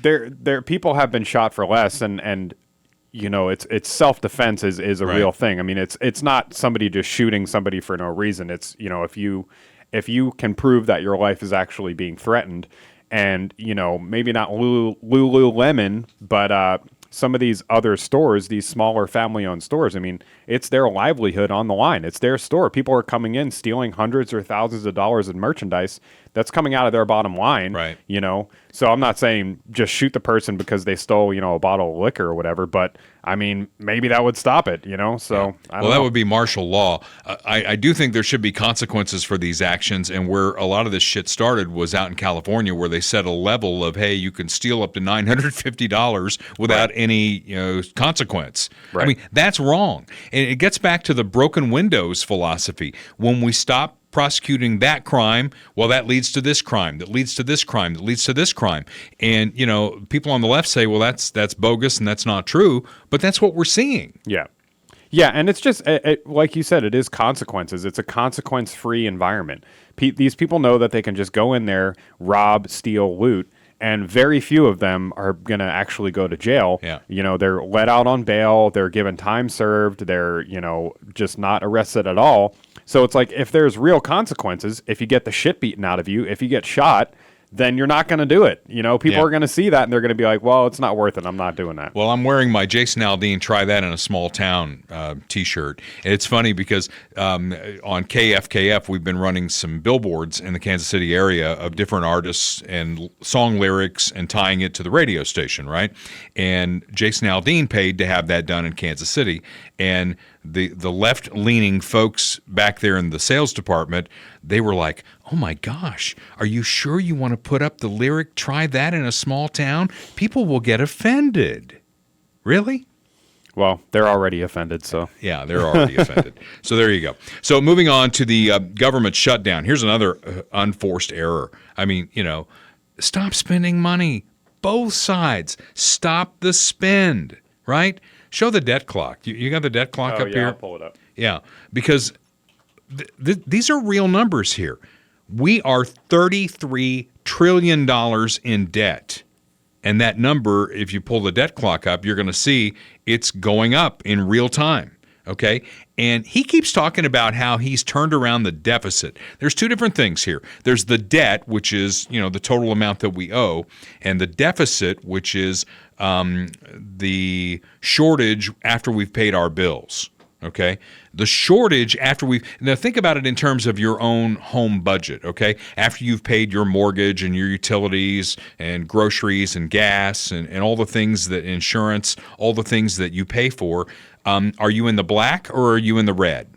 there people have been shot for less, and it's self-defense is a real thing. I mean, it's not somebody just shooting somebody for no reason. It's if you can prove that your life is actually being threatened, and maybe not Lululemon, but some of these other stores, these smaller family-owned stores, I mean, it's their livelihood on the line. It's their store. People are coming in, stealing hundreds or thousands of dollars in merchandise that's coming out of their bottom line. Right. So I'm not saying just shoot the person because they stole, a bottle of liquor or whatever, but I mean, maybe that would stop it, So I don't know. That would be martial law. I do think there should be consequences for these actions, and where a lot of this shit started was out in California, where they set a level of, hey, you can steal up to $950 without any consequence. Right. I mean, that's wrong. And it gets back to the broken windows philosophy. When we stop prosecuting that crime, well, that leads to this crime, that leads to this crime, that leads to this crime. And, people on the left say, well, that's bogus and that's not true, but that's what we're seeing. Yeah. Yeah, and it's just, like you said, it is consequences. It's a consequence-free environment. These people know that they can just go in there, rob, steal, loot, and very few of them are going to actually go to jail. Yeah. They're let out on bail, they're given time served, they're, just not arrested at all. So it's like, if there's real consequences, if you get the shit beaten out of you, if you get shot, then you're not going to do it. People are going to see that and they're going to be like, well, it's not worth it. I'm not doing that. Well, I'm wearing my Jason Aldean Try That in a Small Town t-shirt. And it's funny because on KFKF, we've been running some billboards in the Kansas City area of different artists and song lyrics and tying it to the radio station, right? And Jason Aldean paid to have that done in Kansas City. And the left-leaning folks back there in the sales department, they were like, oh my gosh, are you sure you want to put up the lyric, try that in a small town? People will get offended. Really? Well, they're already offended, so. Yeah, they're already offended. So there you go. So moving on to the government shutdown. Here's another unforced error. I mean, stop spending money. Both sides. Stop the spend, right? Show the debt clock. You got the debt clock up here? I'll pull it up. Yeah, because these are real numbers here. We are $33 trillion in debt. And that number, if you pull the debt clock up, you're going to see it's going up in real time. Okay? And he keeps talking about how he's turned around the deficit. There's two different things here. There's the debt, which is, the total amount that we owe, and the deficit, which is the shortage after we've paid our bills. Okay? The shortage after now think about it in terms of your own home budget, okay? After you've paid your mortgage and your utilities and groceries and gas and all the things that insurance, all the things that you pay for, are you in the black or are you in the red?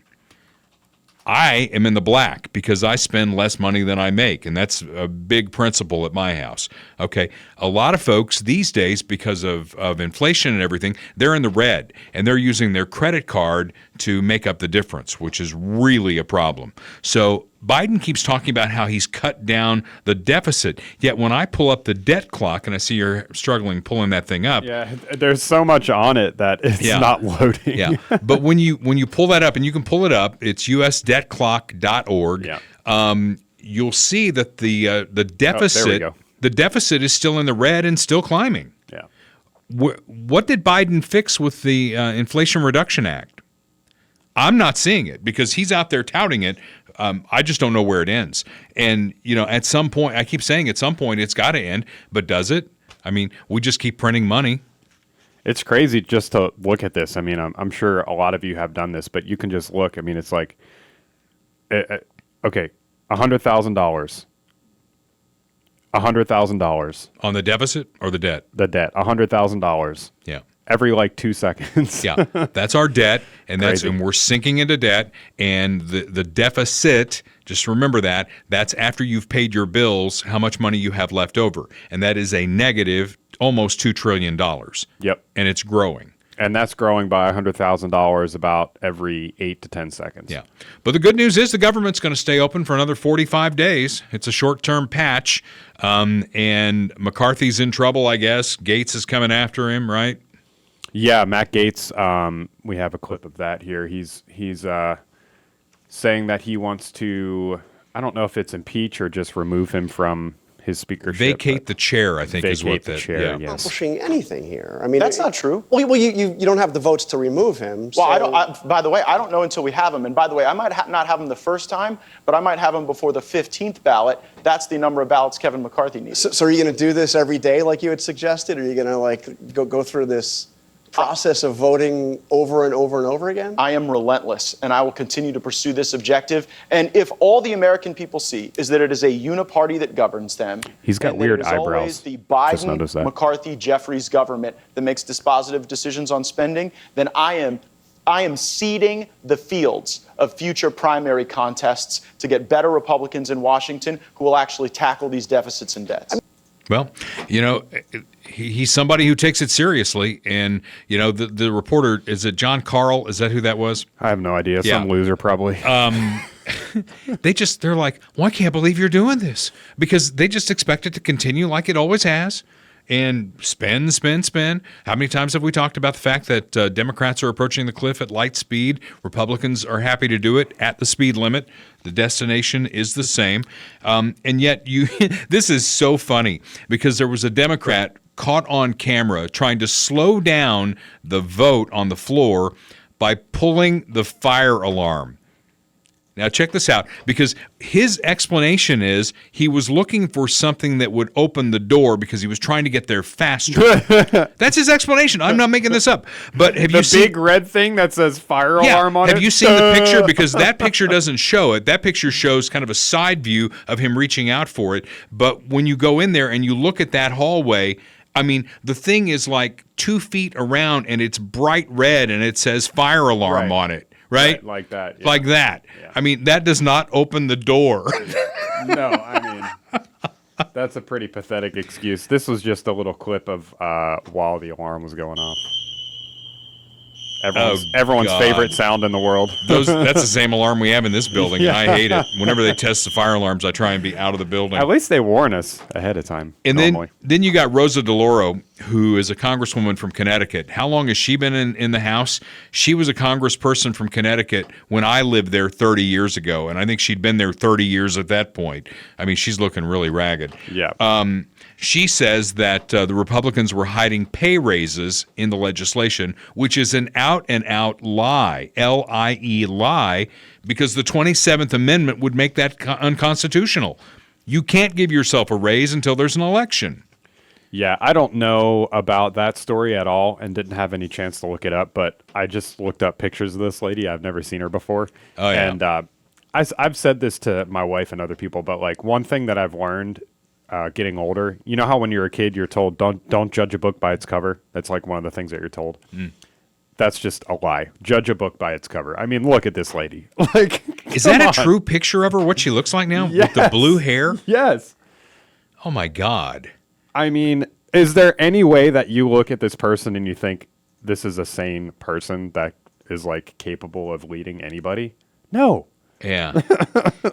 I am in the black because I spend less money than I make, and that's a big principle at my house. Okay, a lot of folks these days, because of inflation and everything, they're in the red, and they're using their credit card to make up the difference, which is really a problem. So Biden keeps talking about how he's cut down the deficit, yet when I pull up the debt clock, and I see you're struggling pulling that thing up. Yeah, there's so much on it that it's not loading. Yeah, but when you pull that up, and you can pull it up, it's usdebtclock.org. Yeah. You'll see that the deficit, there we go. The deficit is still in the red and still climbing. Yeah. What did Biden fix with the Inflation Reduction Act? I'm not seeing it because he's out there touting it. I just don't know where it ends. And, at some point, I keep saying at some point it's got to end, but does it? I mean, we just keep printing money. It's crazy just to look at this. I mean, I'm sure a lot of you have done this, but you can just look. I mean, it's like, okay, $100,000. $100,000. On the deficit or the debt? The debt, $100,000. Yeah. Every 2 seconds. Yeah, that's our debt, and Crazy. and we're sinking into debt. And the deficit, just remember that's after you've paid your bills, how much money you have left over, and that is a negative, almost $2 trillion. Yep, and it's growing. And that's growing by $100,000 about every 8 to 10 seconds. Yeah, but the good news is the government's going to stay open for another 45 days. It's a short-term patch, and McCarthy's in trouble, I guess. Gates is coming after him, right? Yeah, Matt Gaetz, we have a clip of that here. He's saying that he wants to, I don't know if it's impeach or just remove him from his speakership. Vacate the chair, I think, is what the chair. yeah. Yes. Accomplishing anything here. I mean, That's not true. Well, you don't have the votes to remove him. Well, by the way, I don't know until we have him. And by the way, I might not have him the first time, but I might have him before the 15th ballot. That's the number of ballots Kevin McCarthy needs. So are you going to do this every day like you had suggested? Or are you going to go through this process of voting over and over and over again? I am relentless, and I will continue to pursue this objective. And if all the American people see is that it is a uniparty that governs them, He's got and weird that it is eyebrows. always the Just noticed Biden, that. McCarthy, Jeffries government that makes dispositive decisions on spending, then I am seeding the fields of future primary contests to get better Republicans in Washington who will actually tackle these deficits and debts. Well, he's somebody who takes it seriously. And, the reporter, is it John Carl? Is that who that was? I have no idea. Yeah. Some loser, probably. They're like, well, I can't believe you're doing this. Because they just expect it to continue like it always has. And spend. How many times have we talked about the fact that Democrats are approaching the cliff at light speed? Republicans are happy to do it at the speed limit. The destination is the same. And yet this is so funny because there was a Democrat caught on camera trying to slow down the vote on the floor by pulling the fire alarm. Now, check this out, because his explanation is he was looking for something that would open the door because he was trying to get there faster. That's his explanation. I'm not making this up. But have you seen the big red thing that says fire alarm on it? Have you seen the picture? Because that picture doesn't show it. That picture shows kind of a side view of him reaching out for it. But when you go in there and you look at that hallway, I mean, the thing is like 2 feet around and it's bright red and it says fire alarm on it. Right? Like that. Yeah. Like that. Yeah. I mean, that does not open the door. No, I mean, that's a pretty pathetic excuse. This was just a little clip of while the alarm was going off. Everyone's favorite sound in the world. That's the same alarm we have in this building, and I hate it. Whenever they test the fire alarms, I try and be out of the building. At least they warn us ahead of time. And normally. then you got Rosa DeLauro, who is a congresswoman from Connecticut. How long has she been in the House? She was a congressperson from Connecticut when I lived there 30 years ago, and I think she'd been there 30 years at that point. I mean, she's looking really ragged. Yeah. She says that the Republicans were hiding pay raises in the legislation, which is an out-and-out lie, L-I-E lie, because the 27th Amendment would make that unconstitutional. You can't give yourself a raise until there's an election. Yeah, I don't know about that story at all and didn't have any chance to look it up, but I just looked up pictures of this lady. I've never seen her before. Oh, yeah. And I've said this to my wife and other people, but like one thing that I've learned getting older, you know how when you're a kid you're told don't judge a book by its cover? That's like one of the things that you're told. That's just a lie. Judge a book by its cover. I mean, look at this lady. Like, is that a true picture of her, what she looks like now? Yes. With the blue hair? Yes. Oh my God. I mean, is there any way that you look at this person and you think this is a sane person that is like capable of leading anybody? No. Yeah.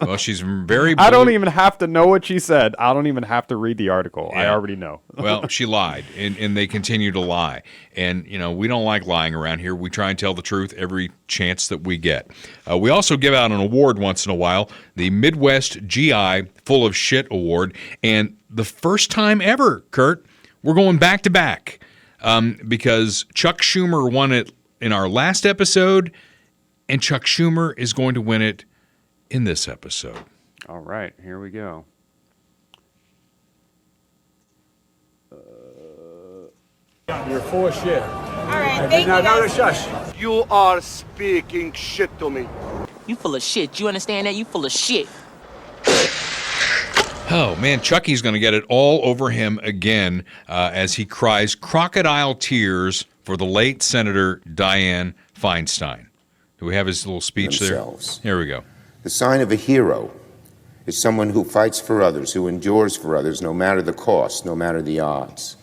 Well, she's very blue. I don't even have to know what she said. I don't even have to read the article. Yeah. I already know. Well, she lied, and they continue to lie. And, we don't like lying around here. We try and tell the truth every chance that we get. We also give out an award once in a while, the Midwest GI Full of Shit Award. And the first time ever, Kurt, we're going back to back because Chuck Schumer won it in our last episode, and Chuck Schumer is going to win it in this episode. All right, here we go. You're full of shit. All right, thank you. No, shush. You are speaking shit to me. You full of shit. You understand that? You full of shit. Oh, man, Chucky's going to get it all over him again as he cries crocodile tears for the late Senator Dianne Feinstein. Do we have his little speech themselves. There? Here we go. The sign of a hero is someone who fights for others, who endures for others, no matter the cost, no matter the odds.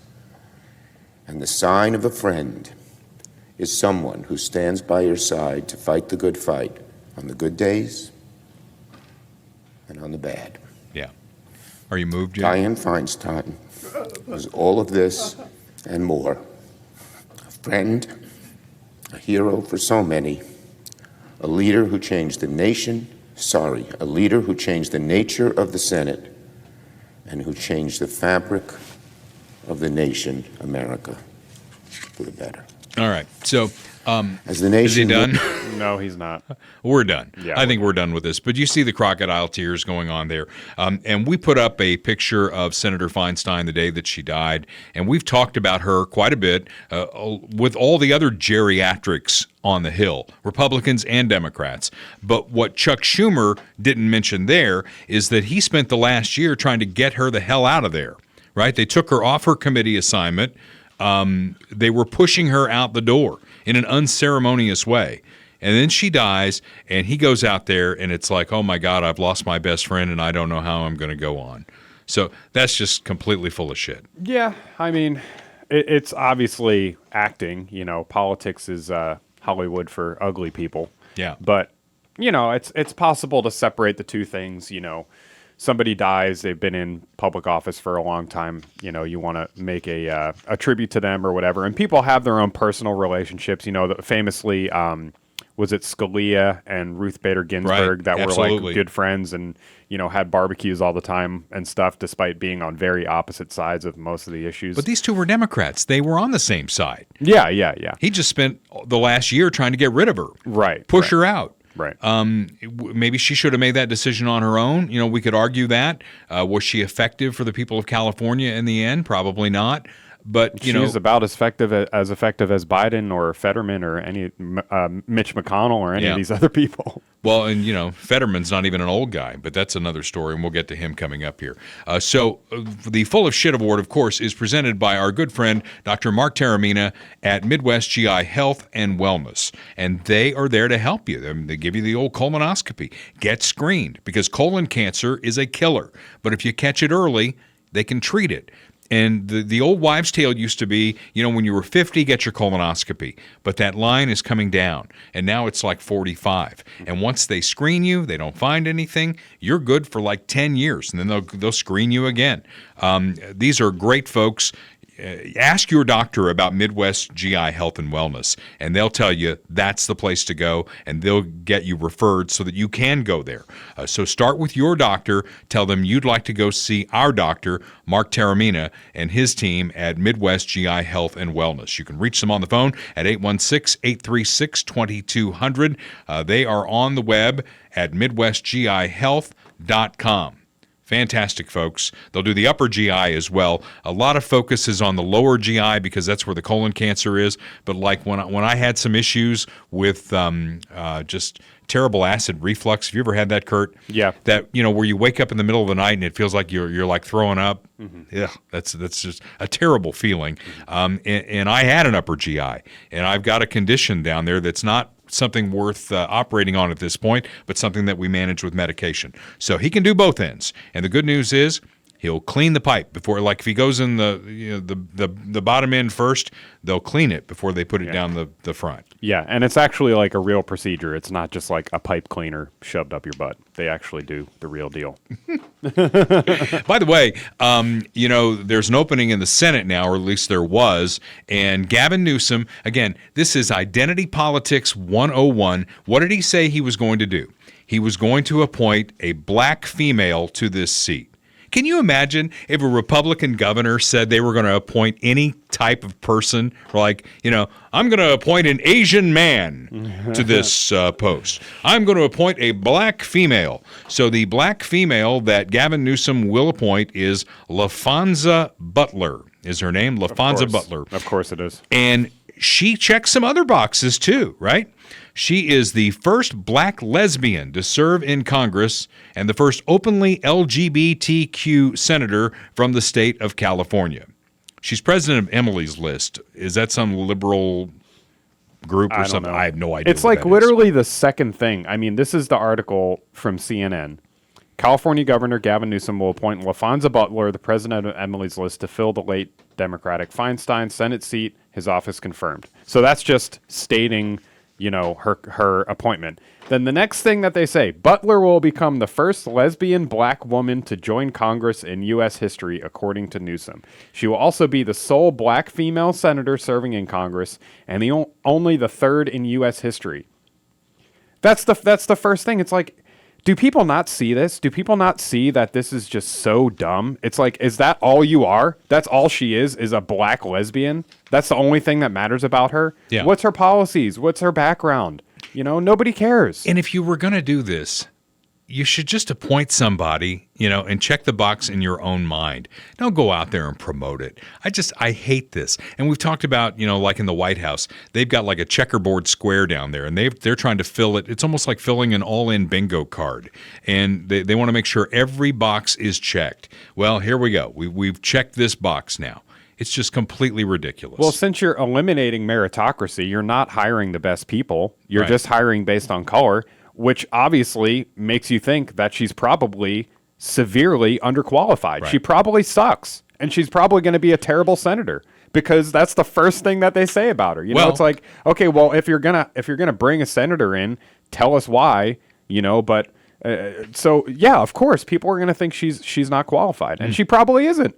And the sign of a friend is someone who stands by your side to fight the good fight on the good days and on the bad. Yeah. Are you moved yet? Dianne Feinstein was all of this and more. A friend, a hero for so many, a leader who changed the nation, a leader who changed the nature of the Senate, and who changed the fabric of the nation, America, for the better. All right. So, as the nation, is he done? No, he's not. We're done. Yeah, I think we're done with this. But you see the crocodile tears going on there. And we put up a picture of Senator Feinstein the day that she died. And we've talked about her quite a bit with all the other geriatrics on the Hill, Republicans and Democrats. But what Chuck Schumer didn't mention there is that he spent the last year trying to get her the hell out of there, right? They took her off her committee assignment. They were pushing her out the door in an unceremonious way. And then she dies, and he goes out there, and it's like, oh, my God, I've lost my best friend, and I don't know how I'm going to go on. So that's just completely full of shit. Yeah, I mean, it's obviously acting. You know, politics is Hollywood for ugly people. Yeah. But, you know, it's possible to separate the two things. You know, somebody dies, they've been in public office for a long time. You know, you want to make a tribute to them or whatever. And people have their own personal relationships. You know, famously, was it Scalia and Ruth Bader Ginsburg that were like good friends and, you know, had barbecues all the time and stuff, despite being on very opposite sides of most of the issues. But these two were Democrats. They were on the same side. Yeah. He just spent the last year trying to get rid of her. Right. Push her out. Right. Maybe she should have made that decision on her own. You know, we could argue that. Was she effective for the people of California in the end? Probably not. But, you know, she's about as effective as Biden or Fetterman or any Mitch McConnell or any of these other people. Well, and, you know, Fetterman's not even an old guy, but that's another story, and we'll get to him coming up here. So the Full of Shit Award, of course, is presented by our good friend, Dr. Mark Taramina at Midwest GI Health and Wellness, and they are there to help you. They give you the old colonoscopy. Get screened, because colon cancer is a killer, but if you catch it early, they can treat it. And the old wives' tale used to be, you know, when you were 50, get your colonoscopy. But that line is coming down, and now it's like 45. And once they screen you, they don't find anything, you're good for like 10 years, and then they'll screen you again. These are great folks. Ask your doctor about Midwest GI Health and Wellness, and they'll tell you that's the place to go, and they'll get you referred so that you can go there. So start with your doctor. Tell them you'd like to go see our doctor, Mark Taramina, and his team at Midwest GI Health and Wellness. You can reach them on the phone at 816-836-2200. They are on the web at midwestgihealth.com. Fantastic folks. They'll do the upper GI as well. A lot of focus is on the lower GI because that's where the colon cancer is. But like when I had some issues with just terrible acid reflux, have you ever had that, Kurt? Yeah. That, you know, where you wake up in the middle of the night and it feels like you're like throwing up. Mm-hmm. Yeah, that's just a terrible feeling. And I had an upper GI, and I've got a condition down there that's not something worth operating on at this point, but something that we manage with medication. So he can do both ends. And the good news is he'll clean the pipe before, like if he goes in the bottom end first, they'll clean it before they put it down the front. Yeah, and it's actually like a real procedure. It's not just like a pipe cleaner shoved up your butt. They actually do the real deal. By the way, you know, there's an opening in the Senate now, or at least there was, and Gavin Newsom, again, this is Identity Politics 101. What did he say he was going to do? He was going to appoint a black female to this seat. Can you imagine if a Republican governor said they were going to appoint any type of person, like, you know, I'm going to appoint an Asian man to this post. I'm going to appoint a black female. So the black female that Gavin Newsom will appoint is LaFonza Butler, is her name, LaFonza Butler. Of course it is. And she checks some other boxes too, right? She is the first black lesbian to serve in Congress and the first openly LGBTQ senator from the state of California. She's president of Emily's List. Is that some liberal group or something? I have no idea. It's like literally the second thing. I mean, this is the article from CNN. California Governor Gavin Newsom will appoint LaFonza Butler, the president of Emily's List, to fill the late Democratic Feinstein Senate seat. His office confirmed. So that's just stating, you know, her appointment. Then the next thing that they say, Butler will become the first lesbian black woman to join Congress in U.S. history, according to Newsom. She will also be the sole black female senator serving in Congress and only the third in U.S. history. That's the first thing. It's like, Do people not see this? Do people not see that this is just so dumb? It's like, is that all you are? That's all she is a black lesbian? That's the only thing that matters about her? Yeah. What's her policies? What's her background? Nobody cares. And if you were going to do this, you should just appoint somebody, and check the box in your own mind. Don't go out there and promote it. I hate this. And we've talked about, like in the White House, they've got like a checkerboard square down there, and they're trying to fill it. It's almost like filling an all-in bingo card. And they want to make sure every box is checked. Well, here we go. We've checked this box now. It's just completely ridiculous. Well, since you're eliminating meritocracy, you're not hiring the best people. You're just hiring based on color, which obviously makes you think that she's probably severely underqualified. Right. She probably sucks, and she's probably going to be a terrible senator because that's the first thing that they say about her. It's like, okay, well, if you're gonna bring a senator in, tell us why. But so yeah, of course, people are going to think she's not qualified, and she probably isn't.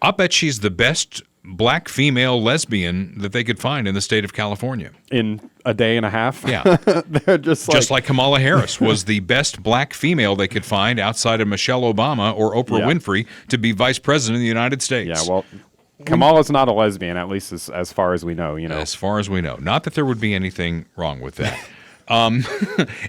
I'll bet she's the best black female lesbian that they could find in the state of California. In a day and a half? Yeah. They're just like Kamala Harris was the best black female they could find outside of Michelle Obama or Oprah Winfrey to be vice president of the United States. Yeah, well, Kamala's not a lesbian, at least as far as we know. As far as we know. Not that there would be anything wrong with that.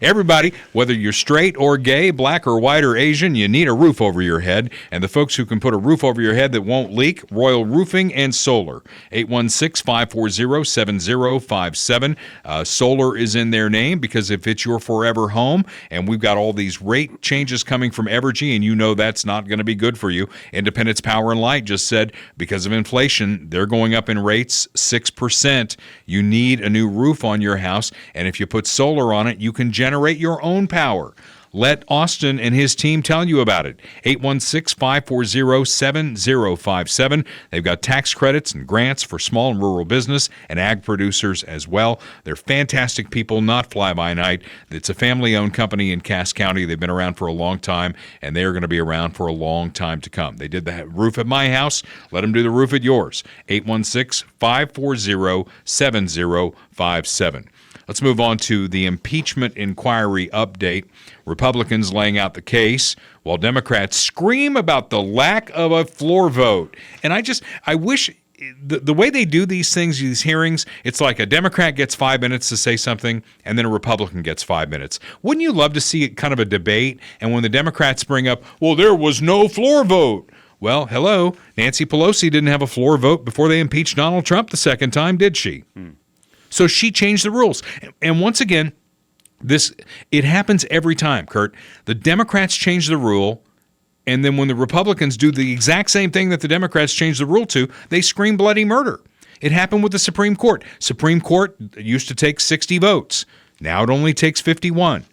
Everybody, whether you're straight or gay, black or white or Asian, you need a roof over your head. And the folks who can put a roof over your head that won't leak, Royal Roofing and Solar. 816-540-7057. Solar is in their name because if it's your forever home, and we've got all these rate changes coming from Evergy, and that's not going to be good for you. Independence Power and Light just said because of inflation, they're going up in rates 6%. You need a new roof on your house, and if you put solar on it, you can generate your own power. Let Austin and his team tell you about it. 816-540-7057. They've got tax credits and grants for small and rural business and ag producers as well. They're fantastic people, not fly-by-night. It's a family-owned company in Cass County. They've been around for a long time, and they are going to be around for a long time to come. They did the roof at my house. Let them do the roof at yours. 816-540-7057. Let's move on to the impeachment inquiry update. Republicans laying out the case while Democrats scream about the lack of a floor vote. And I wish the way they do these things, these hearings, it's like a Democrat gets 5 minutes to say something and then a Republican gets 5 minutes. Wouldn't you love to see it kind of a debate? And when the Democrats bring up, well, there was no floor vote. Well, hello, Nancy Pelosi didn't have a floor vote before they impeached Donald Trump the second time, did she? So she changed the rules. And once again, it happens every time, Kurt. The Democrats change the rule, and then when the Republicans do the exact same thing that the Democrats changed the rule to, they scream bloody murder. It happened with the Supreme Court. Supreme Court used to take 60 votes. Now it only takes 51.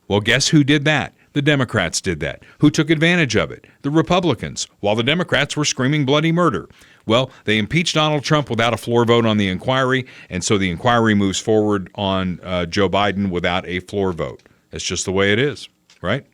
Well, guess who did that? The Democrats did that. Who took advantage of it? The Republicans, while the Democrats were screaming bloody murder. Well, they impeached Donald Trump without a floor vote on the inquiry, and so the inquiry moves forward on Joe Biden without a floor vote. That's just the way it is, right?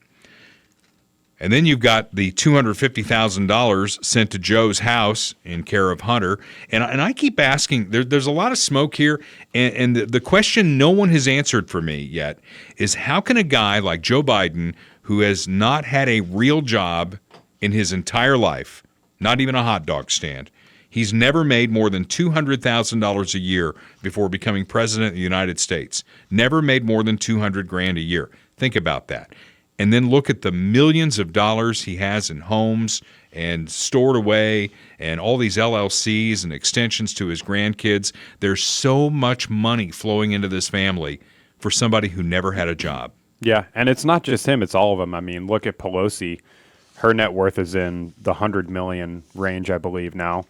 And then you've got the $250,000 sent to Joe's house in care of Hunter. And I keep asking, there's a lot of smoke here, and the question no one has answered for me yet is how can a guy like Joe Biden, who has not had a real job in his entire life, not even a hot dog stand, he's never made more than $200,000 a year before becoming president of the United States. Never made more than $200,000 a year. Think about that. And then look at the millions of dollars he has in homes and stored away and all these LLCs and extensions to his grandkids. There's so much money flowing into this family for somebody who never had a job. Yeah, and it's not just him, it's all of them. I mean, look at Pelosi. Her net worth is in the 100 million range, I believe now,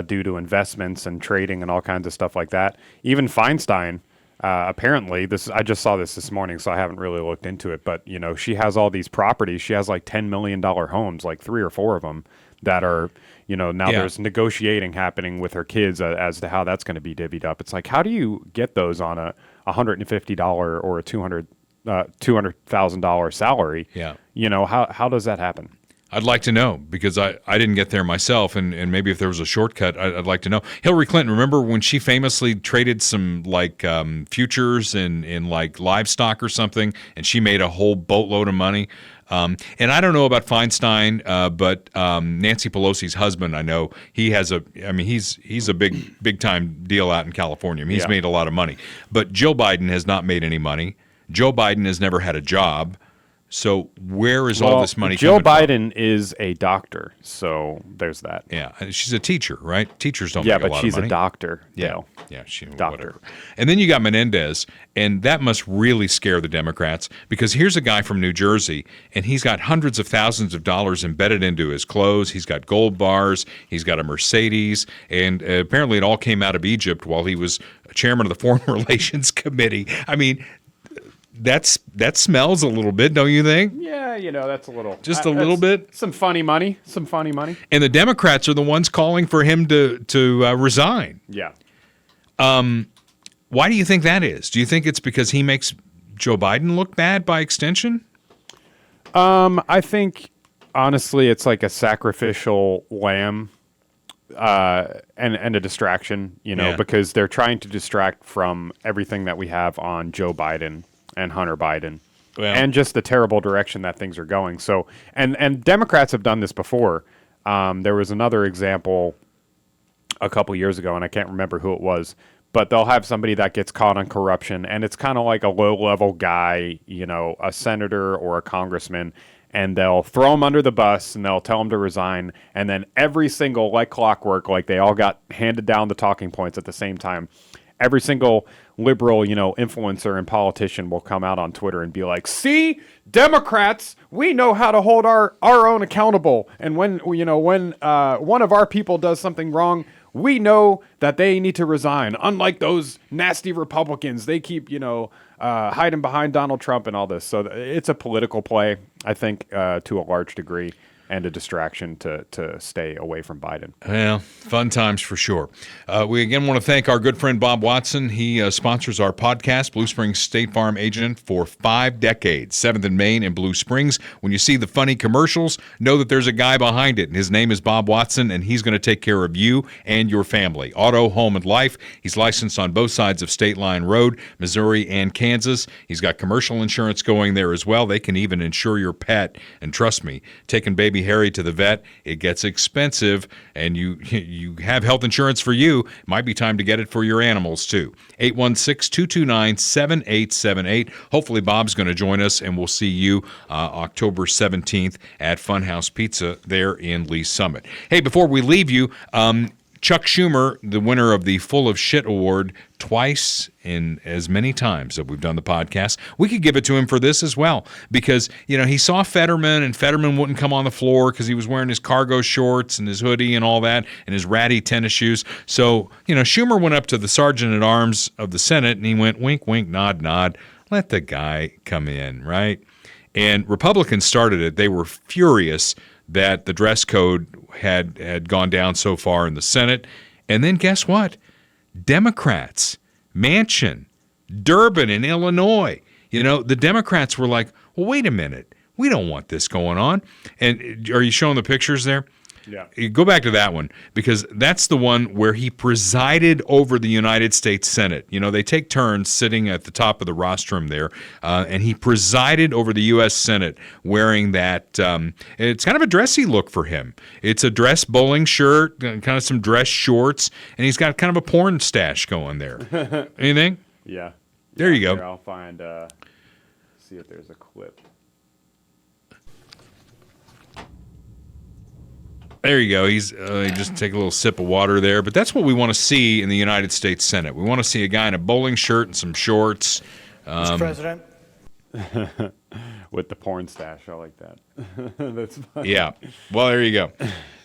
due to investments and trading and all kinds of stuff like that. Even Feinstein, apparently, I just saw this morning, so I haven't really looked into it, but she has all these properties. She has like $10 million homes, like 3 or 4 of them that are, now there's negotiating happening with her kids as to how that's going to be divvied up. It's like, how do you get those on a $150 or a $200,000 salary? Yeah. How does that happen? I'd like to know, because I didn't get there myself, and maybe if there was a shortcut, I'd like to know. Hillary Clinton, remember when she famously traded some futures in like livestock or something, and she made a whole boatload of money? And I don't know about Feinstein, but Nancy Pelosi's husband, I know he's a big time deal out in California. I mean, he's made a lot of money, but Joe Biden has not made any money. Joe Biden has never had a job. So where is all this money Jill coming Biden is a doctor, so there's that. Yeah, she's a teacher, right? Teachers don't make a lot of money. Yeah, but she's a doctor. Yeah, doctor. And then you got Menendez, and that must really scare the Democrats, because here's a guy from New Jersey, and he's got hundreds of thousands of dollars embedded into his clothes. He's got gold bars. He's got a Mercedes, and apparently it all came out of Egypt while he was chairman of the Foreign Relations Committee. I mean, that smells a little bit, don't you think? Yeah, that's a little. Just a little bit? Some funny money. And the Democrats are the ones calling for him to resign. Yeah. Why do you think that is? Do you think it's because he makes Joe Biden look bad by extension? I think, honestly, it's like a sacrificial lamb and a distraction, because they're trying to distract from everything that we have on Joe Biden and Hunter Biden, and just the terrible direction that things are going. So, and Democrats have done this before. There was another example a couple years ago, and I can't remember who it was, but they'll have somebody that gets caught on corruption, and it's kind of like a low-level guy, a senator or a congressman, and they'll throw him under the bus, and they'll tell him to resign, and then every single, like clockwork, like they all got handed down the talking points at the same time. Every single liberal, influencer and politician will come out on Twitter and be like, "See, Democrats, we know how to hold our own accountable. And when one of our people does something wrong, we know that they need to resign. Unlike those nasty Republicans, they keep, hiding behind Donald Trump and all this." So it's a political play, I think, to a large degree, and a distraction to stay away from Biden. Well, fun times for sure. We again want to thank our good friend Bob Watson. He sponsors our podcast, Blue Springs State Farm agent for 5 decades, 7th and Main in Blue Springs. When you see the funny commercials, know that there's a guy behind it, and his name is Bob Watson, and he's going to take care of you and your family. Auto, home, and life. He's licensed on both sides of State Line Road, Missouri and Kansas. He's got commercial insurance going there as well. They can even insure your pet, and trust me, taking baby Harry to the vet, it gets expensive, and you have health insurance for you. It might be time to get it for your animals too. 816-229-7878. Hopefully Bob's going to join us, and we'll see you October 17th at Funhouse Pizza there in Lee Summit. Hey, before we leave you, Chuck Schumer, the winner of the Full of Shit Award twice in as many times that we've done the podcast, we could give it to him for this as well, because, he saw Fetterman, and Fetterman wouldn't come on the floor because he was wearing his cargo shorts and his hoodie and all that and his ratty tennis shoes. So, Schumer went up to the Sergeant-at-Arms of the Senate and he went, wink, wink, nod, nod, let the guy come in, right? And Republicans started it. They were furious that the dress code had gone down so far in the Senate. And then guess what? Democrats, Manchin, Durbin in Illinois, the Democrats were like, well, wait a minute. We don't want this going on. And are you showing the pictures there? Yeah. You go back to that one, because that's the one where he presided over the United States Senate. They take turns sitting at the top of the rostrum there, and he presided over the U.S. Senate wearing that. It's kind of a dressy look for him. It's a dress bowling shirt, kind of some dress shorts, and he's got kind of a porn stash going there. Anything? Yeah. There you go. Here, I'll find, see if there's a clip. There you go. He's just take a little sip of water there. But that's what we want to see in the United States Senate. We want to see a guy in a bowling shirt and some shorts. Mr. President. With the porn stash. I like that. That's funny. Yeah. Well, there you go.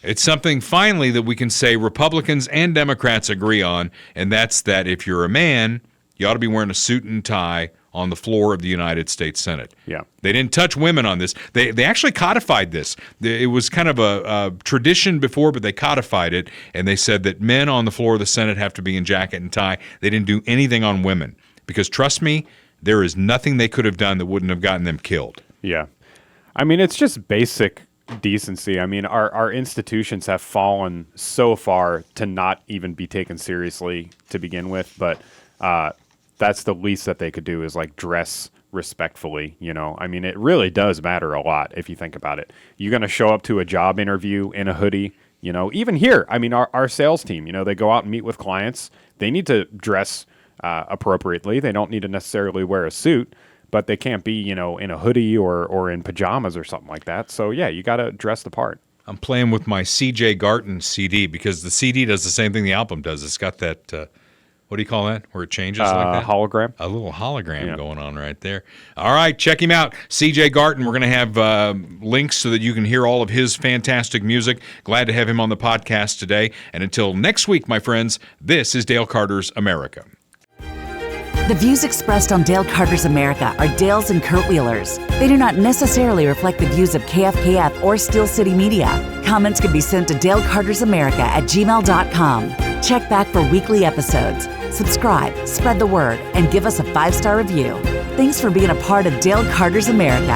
It's something finally that we can say Republicans and Democrats agree on, and that's that if you're a man, you ought to be wearing a suit and tie on the floor of the United States Senate. Yeah. They didn't touch women on this. They actually codified this. It was kind of a tradition before, but they codified it, and they said that men on the floor of the Senate have to be in jacket and tie. They didn't do anything on women, because trust me, there is nothing they could have done that wouldn't have gotten them killed. Yeah. I mean, it's just basic decency. I mean, our institutions have fallen so far to not even be taken seriously to begin with, but that's the least that they could do is like dress respectfully, you know. I mean, it really does matter a lot if you think about it. You're going to show up to a job interview in a hoodie, you know. Even here, I mean, our sales team, you know, they go out and meet with clients. They need to dress appropriately. They don't need to necessarily wear a suit, but they can't be, you know, in a hoodie or in pajamas or something like that. So yeah, you got to dress the part. I'm playing with my CJ Garton CD because the CD does the same thing the album does. It's got that, what do you call that, where it changes like that? Hologram. A little hologram going on right there. All right, check him out. CJ Garton. We're going to have links so that you can hear all of his fantastic music. Glad to have him on the podcast today. And until next week, my friends, this is Dale Carter's America. The views expressed on Dale Carter's America are Dale's and Kurt Wheeler's. They do not necessarily reflect the views of KFKF or Steel City Media. Comments can be sent to dalecartersamerica@gmail.com. Check back for weekly episodes. Subscribe, spread the word, and give us a 5-star review. Thanks for being a part of Dale Carter's America.